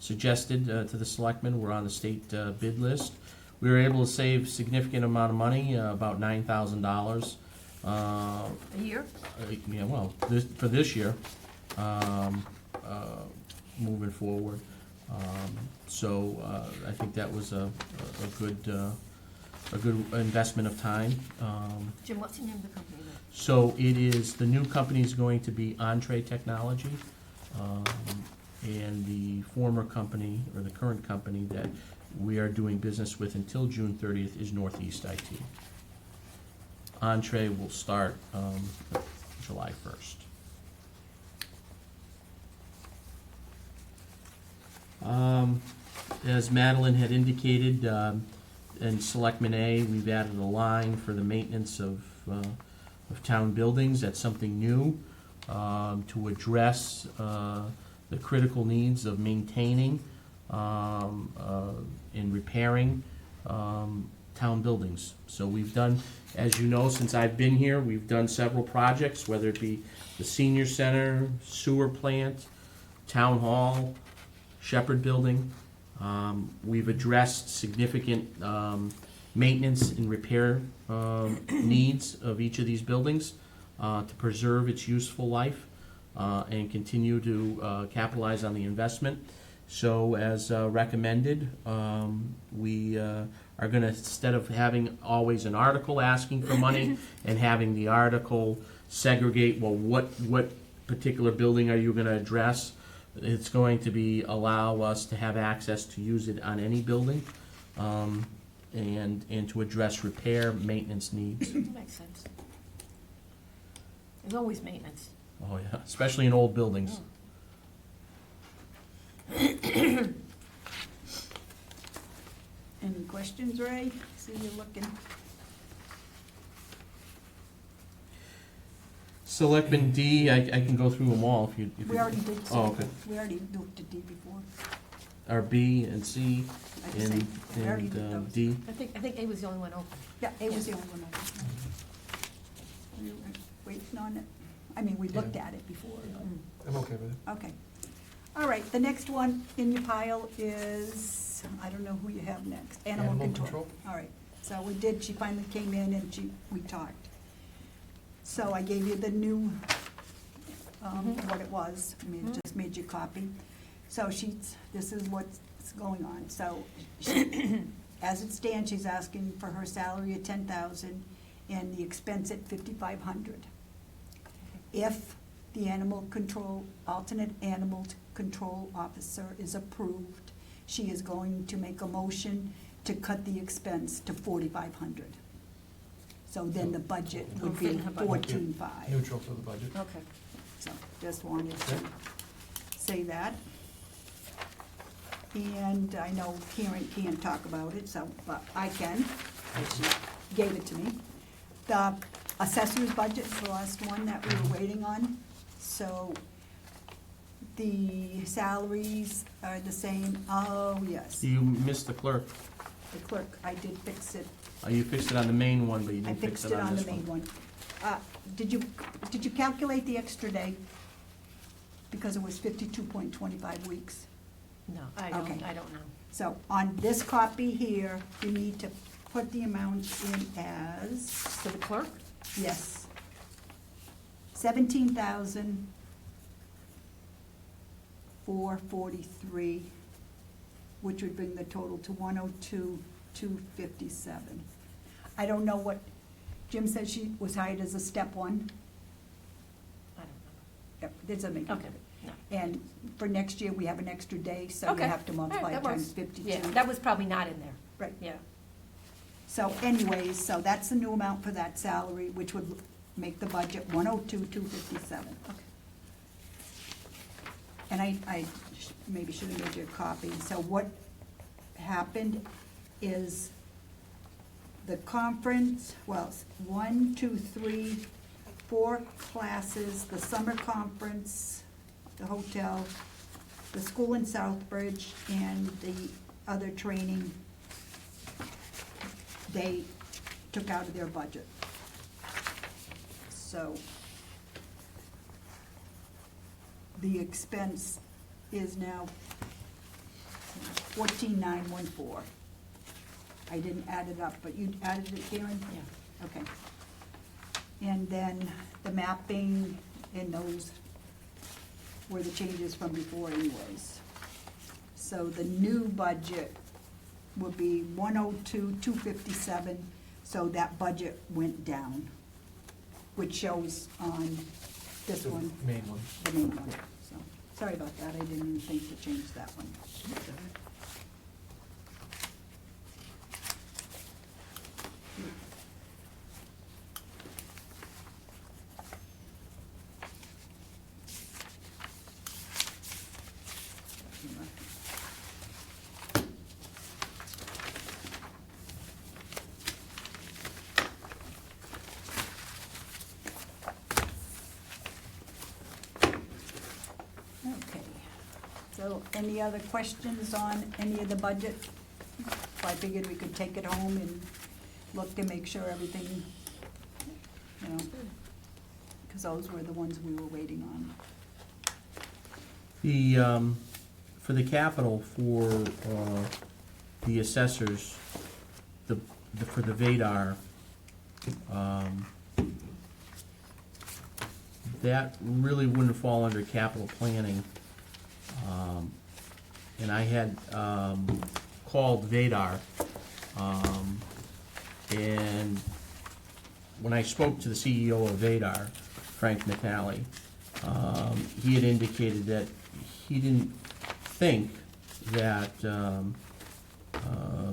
suggested to the selectmen were on the state bid list. We were able to save significant amount of money, about $9,000. A year? Yeah, well, for this year, moving forward. So I think that was a good investment of time. Jim, what's the name of the company then? So it is, the new company is going to be Entree Technology, and the former company, or the current company that we are doing business with until June 30th is Northeast IT. Entree will start July 1st. As Madeline had indicated, in Selectmen A, we've added a line for the maintenance of town buildings. That's something new to address the critical needs of maintaining and repairing town buildings. So we've done, as you know, since I've been here, we've done several projects, whether it be the senior center, sewer plant, town hall, Shepherd Building. We've addressed significant maintenance and repair needs of each of these buildings to preserve its useful life and continue to capitalize on the investment. So as recommended, we are gonna, instead of having always an article asking for money and having the article segregate, well, what particular building are you gonna address? It's going to be allow us to have access to use it on any building, and to address repair, maintenance needs. That makes sense. There's always maintenance. Oh, yeah, especially in old buildings. Any questions, Ray? See you looking. Selectmen D, I can go through them all if you. We already did. Oh, okay. We already looked at D before. Or B and C I just and, say, we already did and those. D. I think A was the only one open. Yeah, it was the only one. We were waiting on it. I mean, we looked at it before, but. I'm okay with it. Okay. All right, the next one in your pile is, I don't know who you have next. Animal control. All right, so we did, she finally came in and we talked. So I gave you the new, what it was, I mean, just made you copy. So this is what's going on. So as it stands, she's asking for her salary at 10,000 and the expense at 5,500. If the alternate animal control officer is approved, she is going to make a motion to cut the expense to 4,500. So then the budget would be Fit in her budget. 14,500. Neutral for the budget. Okay. So just wanted to Okay. say that. And I know Karen can't talk about it, so, but I can. She gave it to me. The assessor's budget is the last one that we were waiting on. So the salaries are the same. Oh, yes. You missed the clerk. The clerk, I did fix it. You fixed it on the main one, but you I didn't fix fixed it it on on the this main one. one. Did you calculate the extra day? Because it was 52.25 weeks. No, Okay. I don't know. So on this copy here, you need to put the amounts in as, For the clerk? yes, 17,443, which would bring the total to 102,257. I don't know what, Jim said she was hired as a step one. I don't Yep, there's a make. know. Okay, no. And for next year, we have an extra day, so you Okay. have to multiply Alright, it that times works. 52. Yeah, that was probably not in there, Right. yeah. So anyways, so that's the new amount for that salary, which would make the budget 102,257. Okay. And I maybe should have made you a copy. So what happened is the conference, well, 1, 2, 3, 4 classes, the summer conference, the hotel, the school in Southbridge, and the other training, they took out of their budget. So the expense is now 14,914. I didn't add it up, but you added it, Karen? Yeah. Okay. And then the mapping and those were the changes from before anyways. So the new budget would be 102,257, so that budget went down, which shows on this The one, main one. the main one. So, sorry about that, I didn't even think to change that one. Okay, so any other questions on any of the budget? I figured we could take it home and look to make sure everything, you know, because those were the ones we were waiting on. The, for the capital, for, the assessors, for the Vadar, that really wouldn't fall under capital planning. And I had, called Vadar, and when I spoke to the CEO of Vadar, Frank Natale, he had indicated that he didn't think that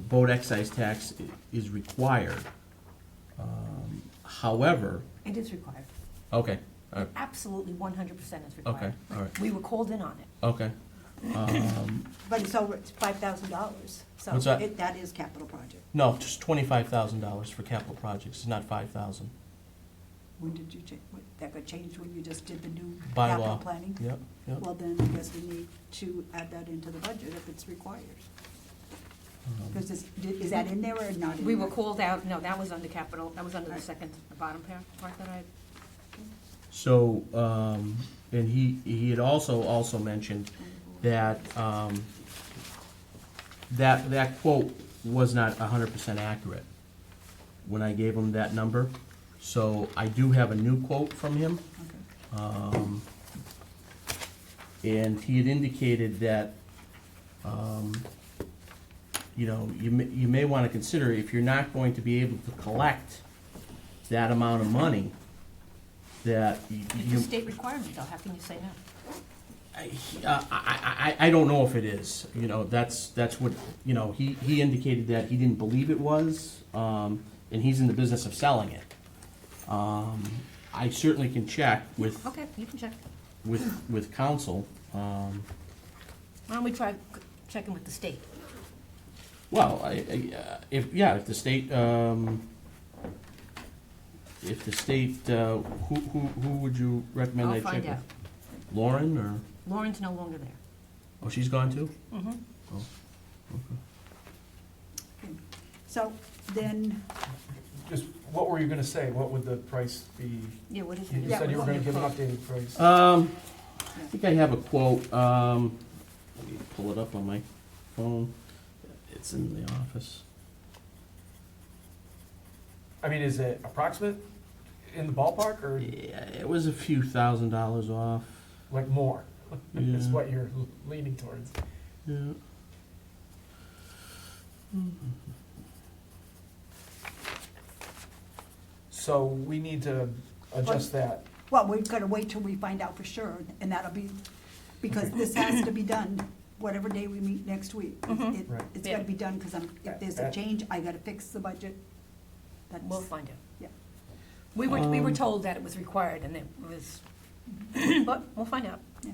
boat excise tax is required. However, It is required. okay, all right, Absolutely 100% is required. okay, all right, We were called in on it. okay. But it's over, it's $5,000, so What's that? that is capital project. No, just $25,000 for capital projects, it's not 5,000. When did you change, that got changed when you just did the new By capital law. planning? Yep, yep. Well, then I guess we need to add that into the budget if it's required. Because is that in there or not in We there? were called out, no, that was under capital, that was under the second, the bottom part that I, So, and he had also mentioned that, that quote was not 100% accurate when I gave him that number. So I do have a new quote from him. Okay. And he had indicated that, you may want to consider if you're not going to be able to collect that amount of money, that It's a state requirement, though, how can you say no? I don't know if it is, that's what, he indicated that he didn't believe it was, and he's in the business of selling it. I certainly can check with, Okay, you can check. with council. Why don't we try checking with the state? Well, if the state, who would you recommend I I'll check find with? out. Lauren, or, Lauren's no longer there. oh, she's gone too? Mm-hmm. Oh, okay. Okay. So then, Just, what were you gonna say? What would the price be? Yeah, what is You it? Yeah, said you were what gonna would give an the updated price. I think I have a quote, let me pull it up on my phone. It's in the office. I mean, is it approximate in the ballpark, or Yeah, it was a few $1,000s off. like more? Is Yeah. what you're leaning towards. Yeah. So we need to adjust that. well, we've got to wait till we find out for sure, and that'll be, because this has to be done, whatever day we meet next week. Mhm. It- Right. It's got to be done, because if there's a That- change, I got to fix the budget. That's, We'll find out. yeah. We were Um, told that it was required and it was, but we'll find out. Yeah.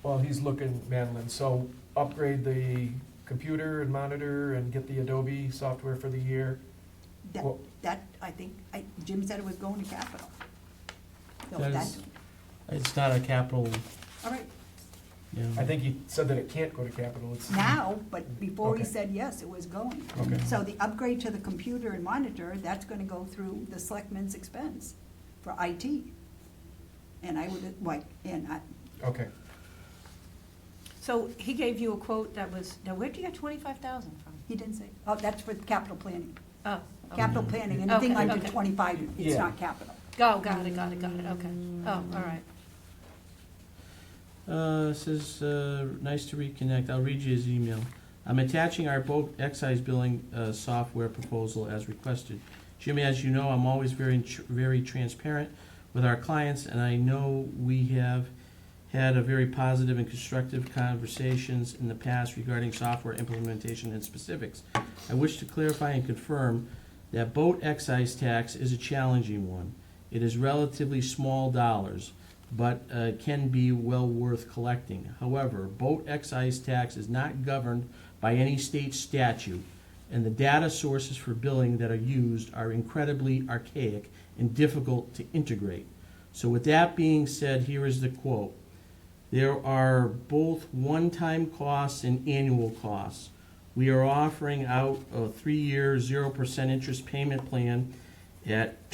Well, he's looking, Madeline, so upgrade the computer and monitor and get the Adobe software for the year. That, Well- that, I think, Jim said it was going to capital. So That that's, is- It's not a capital, all right, I think he said that it can't go to capital, it's. now, but before he Okay. said yes, it was going. Okay. So the upgrade to the computer and monitor, that's gonna go through the selectmen's expense for IT. And I would, like, Okay, So he gave you a quote that was, now where'd you get 25,000 from? he didn't say, oh, that's for capital planning. Oh, okay. Capital planning, anything Okay, under okay. 25, it's Yeah. not capital. Oh, got it, okay. Oh, all right. It says, nice to reconnect. I'll read you his email. I'm attaching our boat excise billing software proposal as requested. Jim, as you know, I'm always very transparent with our clients, and I know we have had a very positive and constructive conversations in the past regarding software implementation and specifics. I wish to clarify and confirm that boat excise tax is a challenging one. It is relatively small dollars, but can be well worth collecting. However, boat excise tax is not governed by any state statute, and the data sources for billing that are used are incredibly archaic and difficult to integrate. So with that being said, here is the quote. There are both one-time costs and annual costs. We are offering out a 3-year, 0% interest payment plan at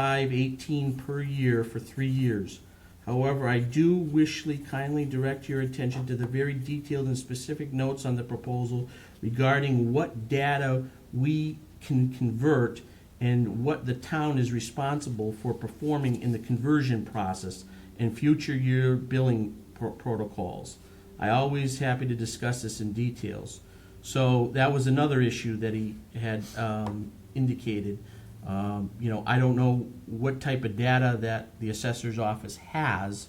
$25.18 per year for 3 years. However, I do wishly kindly direct your attention to the very detailed and specific notes on the proposal regarding what data we can convert and what the town is responsible for performing in the conversion process and future year billing protocols. I always happy to discuss this in details. So that was another issue that he had indicated. I don't know what type of data that the assessor's office has.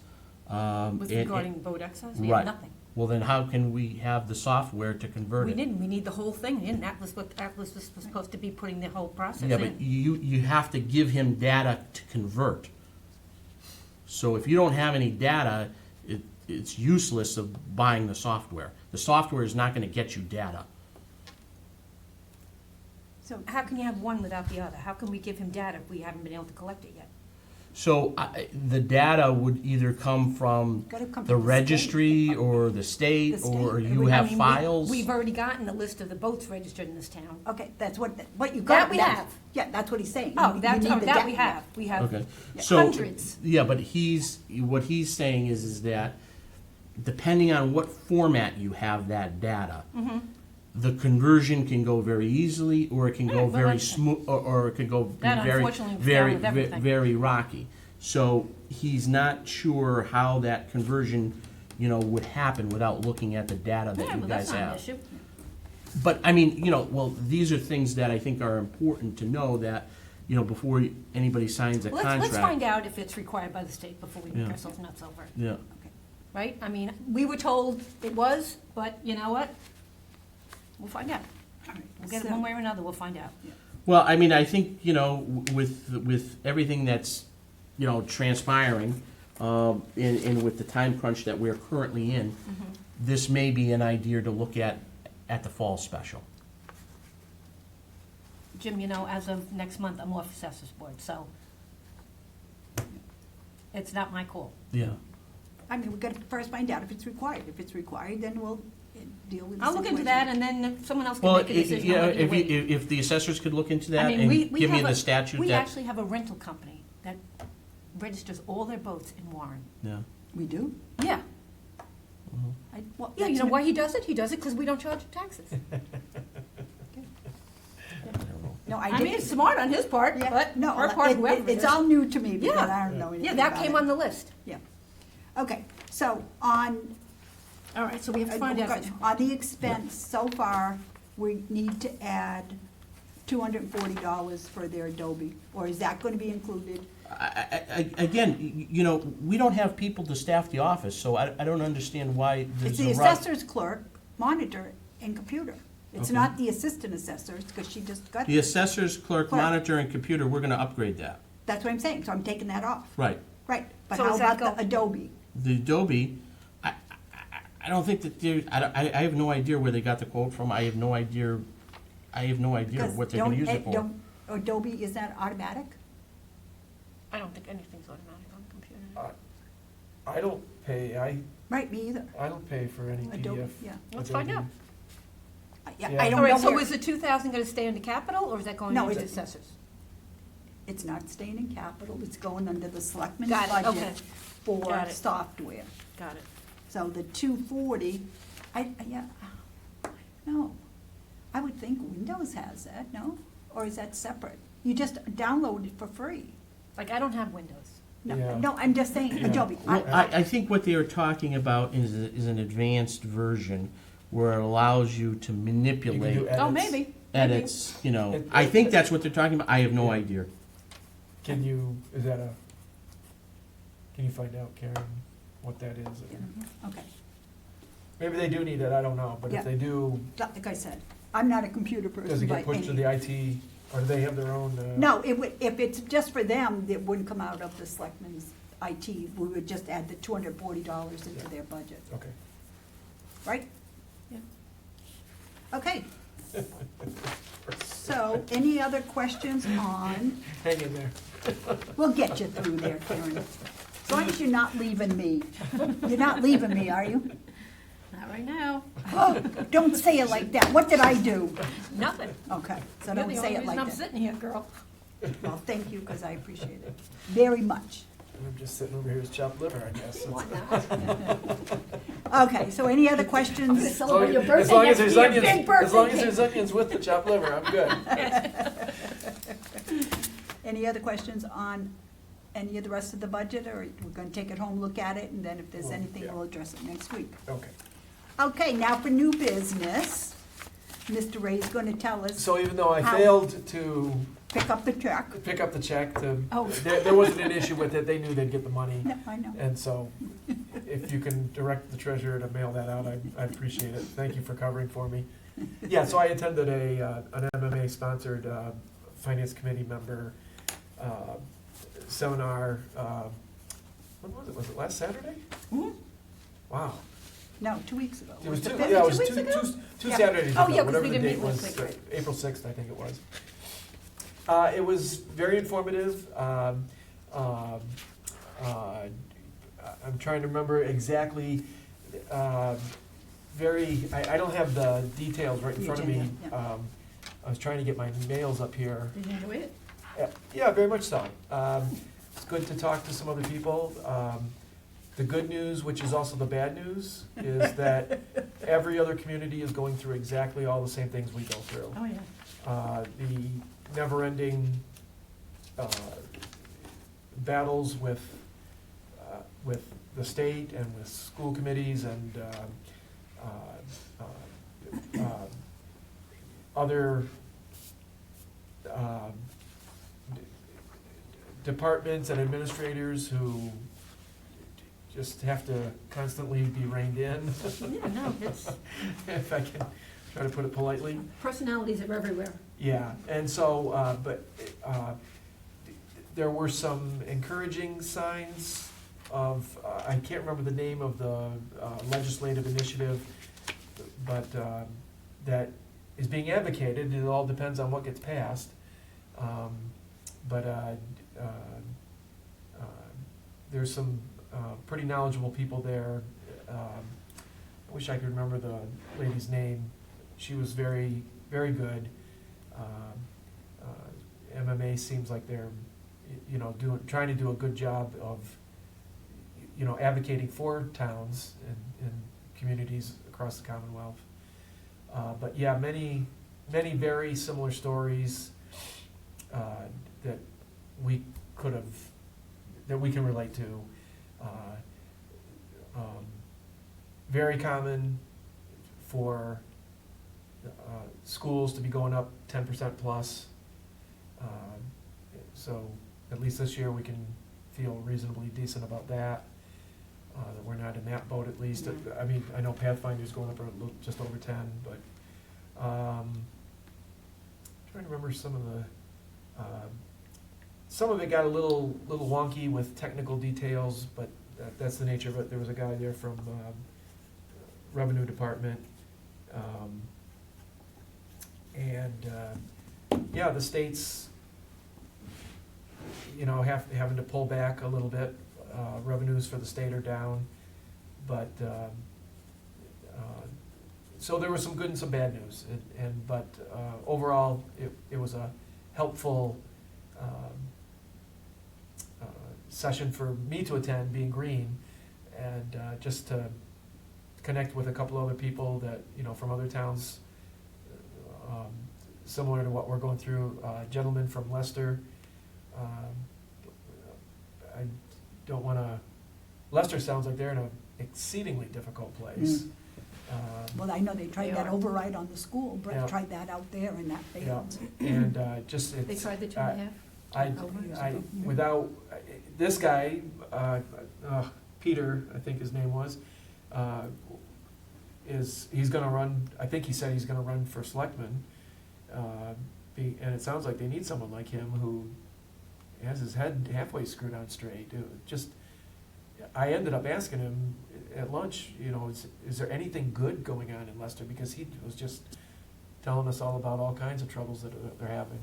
With regarding boat excise, we Right. have nothing. Well, then how can we have the software to convert We it? didn't, we need the whole thing in, Atlas was supposed to be putting the whole process Yeah, in. but you have to give him data to convert. So if you don't have any data, it's useless of buying the software. The software is not gonna get you data. So, How can you have one without the other? How can we give him data if we haven't been able to collect it yet? So the data would either come from gotta come the from the state. registry or the state, The or state. you I have mean, files? We've already gotten a list of the boats registered in this town. Okay, that's what you That got. we that's- have. Yeah, that's what he's saying. Oh, You that's, need oh, the that data. we have. We have Okay, so, hundreds. yeah, but what he's saying is that depending on what format you have that data, Mm-hmm. the conversion can go very easily, or it can Yeah, go well, very that's- smooth, or it can go be That very, unfortunately was very, down with everything. very rocky. So he's not sure how that conversion, would happen without looking at the data that Yeah, you well, guys that's not an have. issue. But, I mean, well, these are things that I think are important to know that, before anybody signs a Let's contract. find out if it's required by the state before we make Yeah. ourselves nuts over it, Yeah, right? I mean, we were told it was, but you know what? We'll find out. All right, We'll get it so- one way or another, we'll find out. well, I mean, I think, with everything that's, transpiring, and with the time crunch that we're currently in, this may be an idea to look at the fall special. Jim, as of next month, I'm off assessors board, so it's not my call. Yeah. I mean, we've got to first find out if it's required. If it's required, then we'll deal with the I'll look into that, and then if someone else can Well, make a decision. yeah, I'll let you if, wait. if the assessors could look into I that mean, and we give me have the a- statute We that, actually have a rental company that registers all their boats in Warren. yeah. We do? Yeah. Well, Yeah, you know why he does it? He does it because we don't charge taxes. No, I mean, it's smart on his part, Yeah, but no, our part, whoever it it's is. all new to me because Yeah. I don't know anything Yeah, that about came it. on the list. Yeah. Okay, so on, All right, so we have to find out. if it's- on the expense, so far, we need to add $240 for their Adobe, or is that gonna be included? Again, we don't have people to staff the office, so I don't understand why It's there's the a rush. assessor's clerk, monitor, and computer. It's Okay. not the assistant assessors, because she just got, The assessor's clerk, Clerk. monitor, and computer, we're gonna upgrade that. that's what I'm saying, so I'm taking that off. Right. Right, but So how does that about the go- Adobe? The Adobe, I don't think that there, I have no idea where they got the quote from. I have no idea Because what they're gonna use it for. don't- Adobe, is that automatic? I don't think anything's automatic on the computer. I don't pay, Right, me either. I don't pay for any Adobe, PDF. yeah. Let's find Adobe. out. Yeah, Yeah. I don't All know right, so where, is the 2,000 gonna stay under capital, or is that going No, into it's- assessors? it's not staying in capital, it's going under the selectmen's Got it, okay. budget for Got it. software. Got it. So the 240, no. I would think Windows has that, no? Or is that separate? You just download it for free. Like, I don't have Windows. No, Yeah. no, I'm just saying Yeah. Adobe. Well, I think what they are talking about is an advanced version where it allows you to You can do manipulate Oh, edits. maybe. edits, It- I think that's what they're talking about. I have no Yeah. idea. Can you find out, Karen, what that is? Yeah, okay. Maybe they do need it, I don't know, but Yeah. if they do, Like I said, I'm not a computer does person it by get pushed to any. the IT, or do they have their own? No, it would, if it's just for them, it wouldn't come out of the selectmen's IT. We would just add the $240 into Yeah. their budget, Okay. right? Yeah. Okay. So, any other questions on, Hang in there. we'll get you through there, Karen. As long as you're not leaving me. You're not leaving me, are you? Not right now. Oh, don't say it like that. What did I do? Nothing. Okay, so You're don't the say only it reason like I'm that. sitting here, girl. Well, thank you, because I appreciate it very much. I'm just sitting over here as chopped liver, I guess. Why not? Okay, so any other I'm gonna questions? celebrate your As birthday long as next there's year, onions, big birthday as long as cake. there's onions with the chopped liver, I'm good. Any other questions on any of the rest of the budget, or we're gonna take it home, look at it, and then if there's Well, anything, yeah. we'll address it next week. Okay. Okay, now for new business. Mr. Ray's gonna tell us, So even though I How- failed to pick up the check. pick up the check, Oh. there wasn't an issue with it, they knew they'd get the money. No, I know. And so, if you can direct the treasurer to mail that out, I'd appreciate it. Thank you for covering for me. Yeah, so I attended an MMA-sponsored finance committee member seminar. When was it? Was it last Saturday? Mhm. Wow. No, 2 weeks ago. It was the two. fifth? Yeah, it was 2 weeks ago? two Yeah. Saturdays Oh, ago. yeah, 'cause whatever we the didn't date meet last was. week, right. April 6th, I think it was. It was very informative. I'm trying to remember exactly. I don't have the details right in The front of me. agenda, yeah. I was trying to get my mails up here. Did you enjoy it? Yeah, very much so. It's good to talk to some other people. The good news, which is also the bad news, is that every other community is going through exactly all the same things we go through. Oh, yeah. The never-ending battles with the state and with school committees and other departments and administrators who just have to constantly be reined in, Yeah, no, it's, if I can try to put it politely. personalities are everywhere. Yeah, and so, there were some encouraging signs of, I can't remember the name of the legislative initiative, but that is being advocated. It all depends on what gets passed. There's some pretty knowledgeable people there. I wish I could remember the lady's name. She was very, very good. MMA seems like they're, trying to do a good job of, advocating for towns and communities across the Commonwealth. But yeah, many very similar stories that we can relate to. Very common for schools to be going up 10% plus. So at least this year we can feel reasonably decent about that. That we're not in that boat at least. I mean, I know Pathfinder's going up a little, just over 10, but trying to remember some of it got a little wonky with technical details, but that's the nature of it. There was a guy there from Revenue Department, the state's having to pull back a little bit. Revenues for the state are down, but so there was some good and some bad news, but overall it was a helpful session for me to attend, being green, and just to connect with a couple other people that from other towns similar to what we're going through. A gentleman from Leicester. I don't want to. Leicester sounds like they're in an exceedingly difficult place. Well, I know they tried They that are. override on the school. Brett Yeah. tried that out there and that failed. And just They it's. tried the 2.5? Without this guy, Peter, I think his name was, he's going to run. I think he said he's going to run for selectman. And it sounds like they need someone like him who has his head halfway screwed on straight. I ended up asking him at lunch, is there anything good going on in Leicester? Because he was just telling us all about all kinds of troubles that they're having,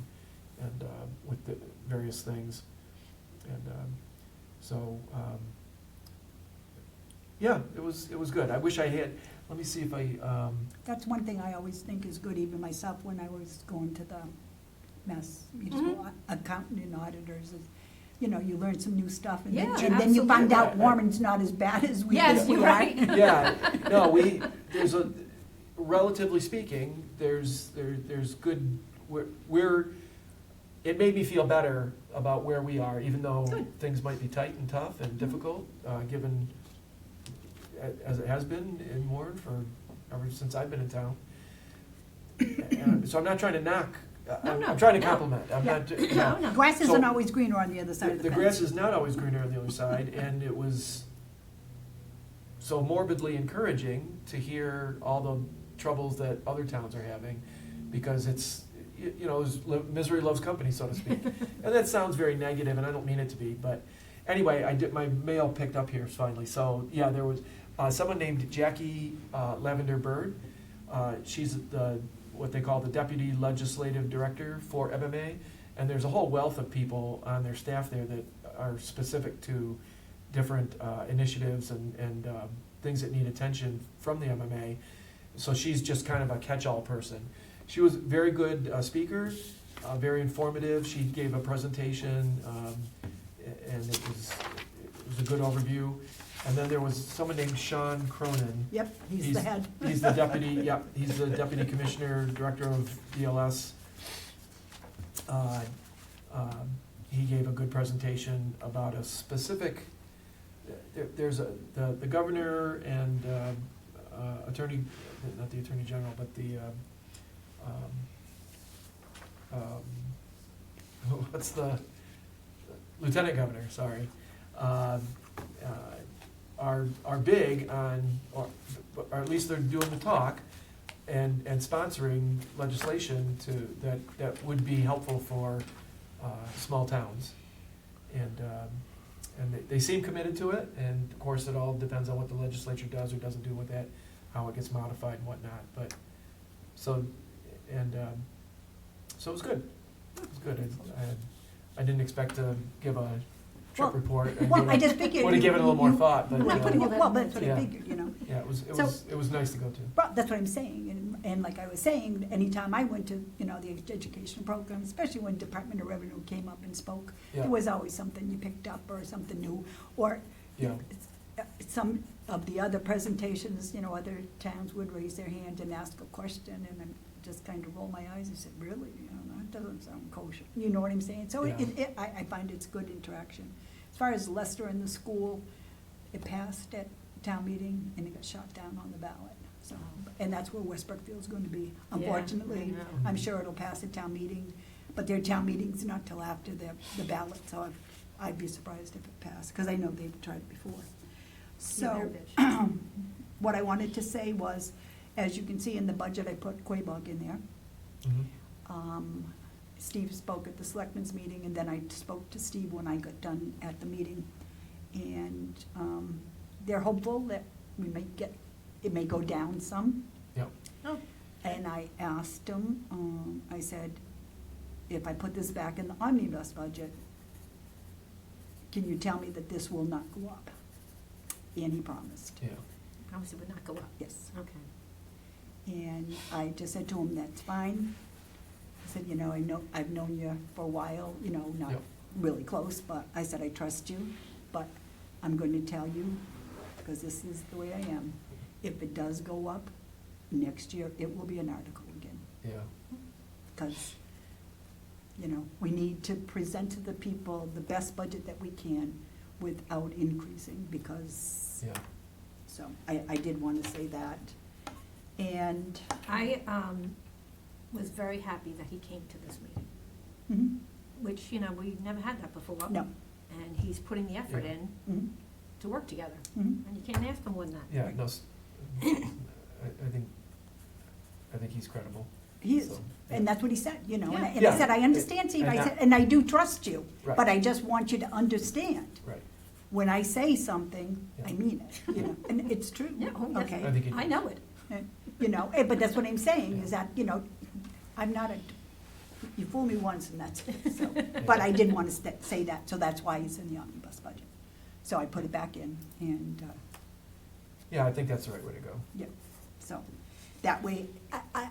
and with the various things. And it was good. I wish I had. Let me see if I. That's one thing I always think is good, even myself, when I was going to the Mass Municipal Accountant and Auditors, is, you learn some new stuff, and Yeah, then you find out absolutely. Warren's not as bad as we Yes, think we you're are. right. Yeah, no, there's a, relatively speaking, there's good, it made me feel better about where we are, even though Good. things might be tight and tough and difficult, given, as it has been in Warren ever since I've been in town. So I'm not trying to knock, I'm No, trying to no. compliment, I'm Yeah. not, No, no. Grass isn't So- always greener on the other side of the the fence. grass is not always greener on the other side, and it was so morbidly encouraging to hear all the troubles that other towns are having, because it's, misery loves company, so to speak. And that sounds very negative, and I don't mean it to be, but anyway, my mail picked up here finally. So, yeah, there was someone named Jackie Lavender Bird. She's what they call the Deputy Legislative Director for MMA, and there's a whole wealth of people on their staff there that are specific to different initiatives and things that need attention from the MMA. So she's just kind of a catch-all person. She was a very good speaker, very informative. She gave a presentation, and it was a good overview. And then there was someone named Sean Cronin. Yep, he's the head. He's the deputy, yep, he's the deputy commissioner, director of DLS. He gave a good presentation about a specific, there's the governor and attorney, not the attorney general, but the, what's the, lieutenant governor, sorry, are big on, or at least they're doing the talk and sponsoring legislation that would be helpful for small towns. And they seem committed to it, and of course, it all depends on what the legislature does or doesn't do with that, how it gets modified and whatnot, but, so, so it was good. It was good. I didn't expect to give a trip Well, report. Well, I just figured. Would have given it a little more thought, but, Well, putting all that well, that's what I Yeah. figured, you know. yeah, So- it was nice to go to. Well, that's what I'm saying, and like I was saying, anytime I went to, you know, the education program, especially when Department of Revenue came up and spoke, Yeah. there was always something you picked up or something new, or Yeah. some of the other presentations, you know, other towns would raise their hand and ask a question, and then just kind of roll my eyes and said, really, you know, that doesn't sound kosher, you know what I'm saying? So Yeah. I find it's good interaction. As far as Lester and the school, it passed at town meeting and it got shot down on the ballot, so, and that's where West Brookfield's going to be. Unfortunately, know. I'm sure it'll pass at town meeting, but their town meeting's not till after the ballot, so I'd be surprised if it passed, because I know they've tried it before. So, what I wanted to say was, as you can see in the budget, I put Quabog in there. Mhm. Steve spoke at the selectmen's meeting, and then I spoke to Steve when I got done at the meeting. And they're hopeful that we may it may go down some. Yep. Oh, And I asked him, I said, if I put this back in the omnibus budget, can you tell me that this will not go up? And he promised, Yeah. promise it would not go up. yes. Okay. And I just said to him, that's fine. I said, you know, I've known you for a while, you know, not Yep. really close, but I said, I trust you, but I'm going to tell you, because this is the way I am. If it does go up, next year, it will be an article again. Yeah. Because, you know, we need to present to the people the best budget that we can without increasing, because, Yeah. so I did want to say that. And, I was very happy that he came to this meeting, mhm, which, you know, we never had that before. no, And he's putting the effort Yeah. in mhm, to work together, mhm. and you can't ask for more than that. Yeah, no, I think he's credible. He is, So, and that's what he said, you know, and I- Yeah. and I Yeah. said, I understand, Steve, And I that- said, and I do trust you, Right. but I just want you to understand, Right. when I say something, I Yeah. mean it, you know, and it's true, Yeah, oh, yes. okay? I think it I is. know it. You know, but that's what I'm saying, is that, you know, I'm not you fool me once and that's it, so. But I didn't want to say that, so that's why it's in the omnibus budget. So I put it back in, and, Yeah, I think that's the right way to go. yeah, so, that way,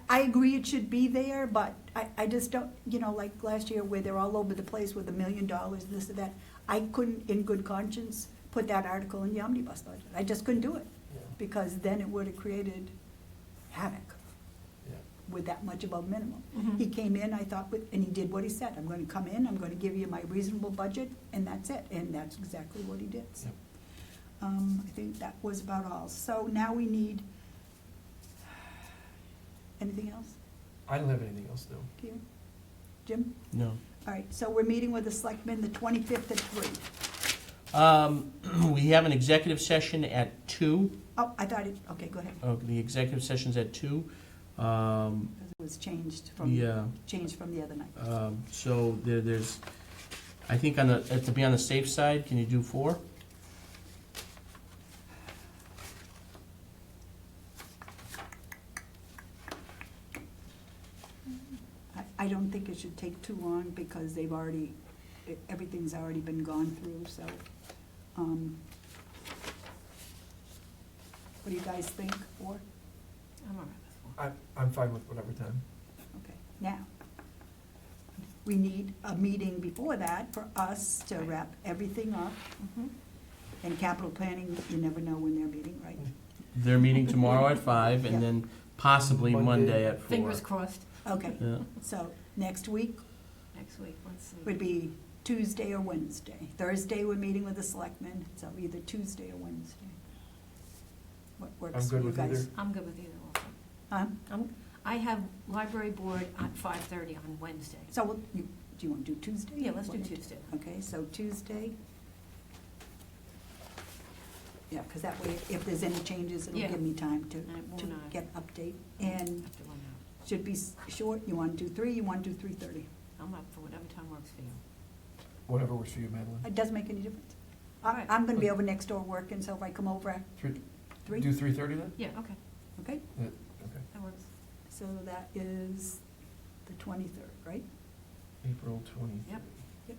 I agree it should be there, but I just don't, you know, like last year where they're all over the place with $1 million, this and that, I couldn't, in good conscience, put that article in the omnibus budget. I just couldn't do it, Yeah. because then it would have created havoc Yeah. with that much above minimum. Mhm. He came in, I thought, and he did what he said, I'm gonna come in, I'm gonna give you my reasonable budget, and that's it, and that's exactly what he did. Yep. I think that was about all. So now we need, anything else, I don't have anything else, no. Peter? Jim? No. All right, so we're meeting with the selectmen the 25th at 3. We have an executive session at 2. Oh, I thought it, okay, go ahead. Oh, the executive session's at 2. It was changed from the other night. So there's, I think to be on the safe side, can you do 4? I don't think it should take too long, because they've already, everything's already been gone through, so, what do you guys think, or, I'm all right with I'm fine with whatever time. okay, now, we need a meeting before that for us to wrap everything up, four. And capital planning, you never know when they're meeting, right? They're meeting tomorrow at 5, and Yeah. then possibly Monday. Monday at 4. Fingers crossed, Okay, Yeah. so next week next week, let's see. would be Tuesday or Wednesday. Thursday, we're meeting with the selectmen, so either Tuesday or Wednesday. What I'm works for good you with guys? either. I'm good with either also. Huh? I have library board at 5:30 on Wednesday. So, do you want to do Tuesday? Yeah, let's do What? Tuesday. Okay, so Tuesday. Yeah, because that way, if there's any changes, it'll Yeah. give me time to And it will not- get update. And Have to run out. should be short, you want to do 3, you want to do 3:30? I'm up for whatever time works for you. Whatever works for you, Madeline. It doesn't make any difference. All right. I'm gonna be over next door working, so if I come over at 3, 3, do 3:30 then? Yeah, okay, okay? Okay. that works. So that is the 23rd, right? April 20. Yep. Yep.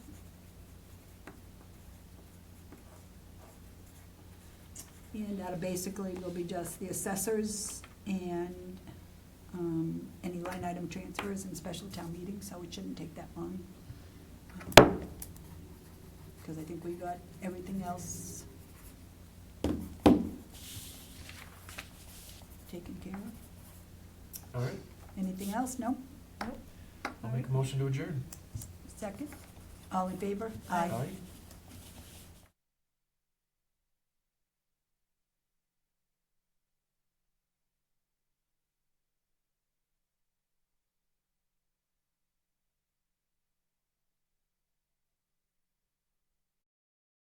And that'll basically will be just the assessors and any line item transfers and special town meetings, so it shouldn't take that long. Because I think we got everything else taken care of. All right, Anything else? No? I'll make a motion to adjourn. Second? All in favor? Aye.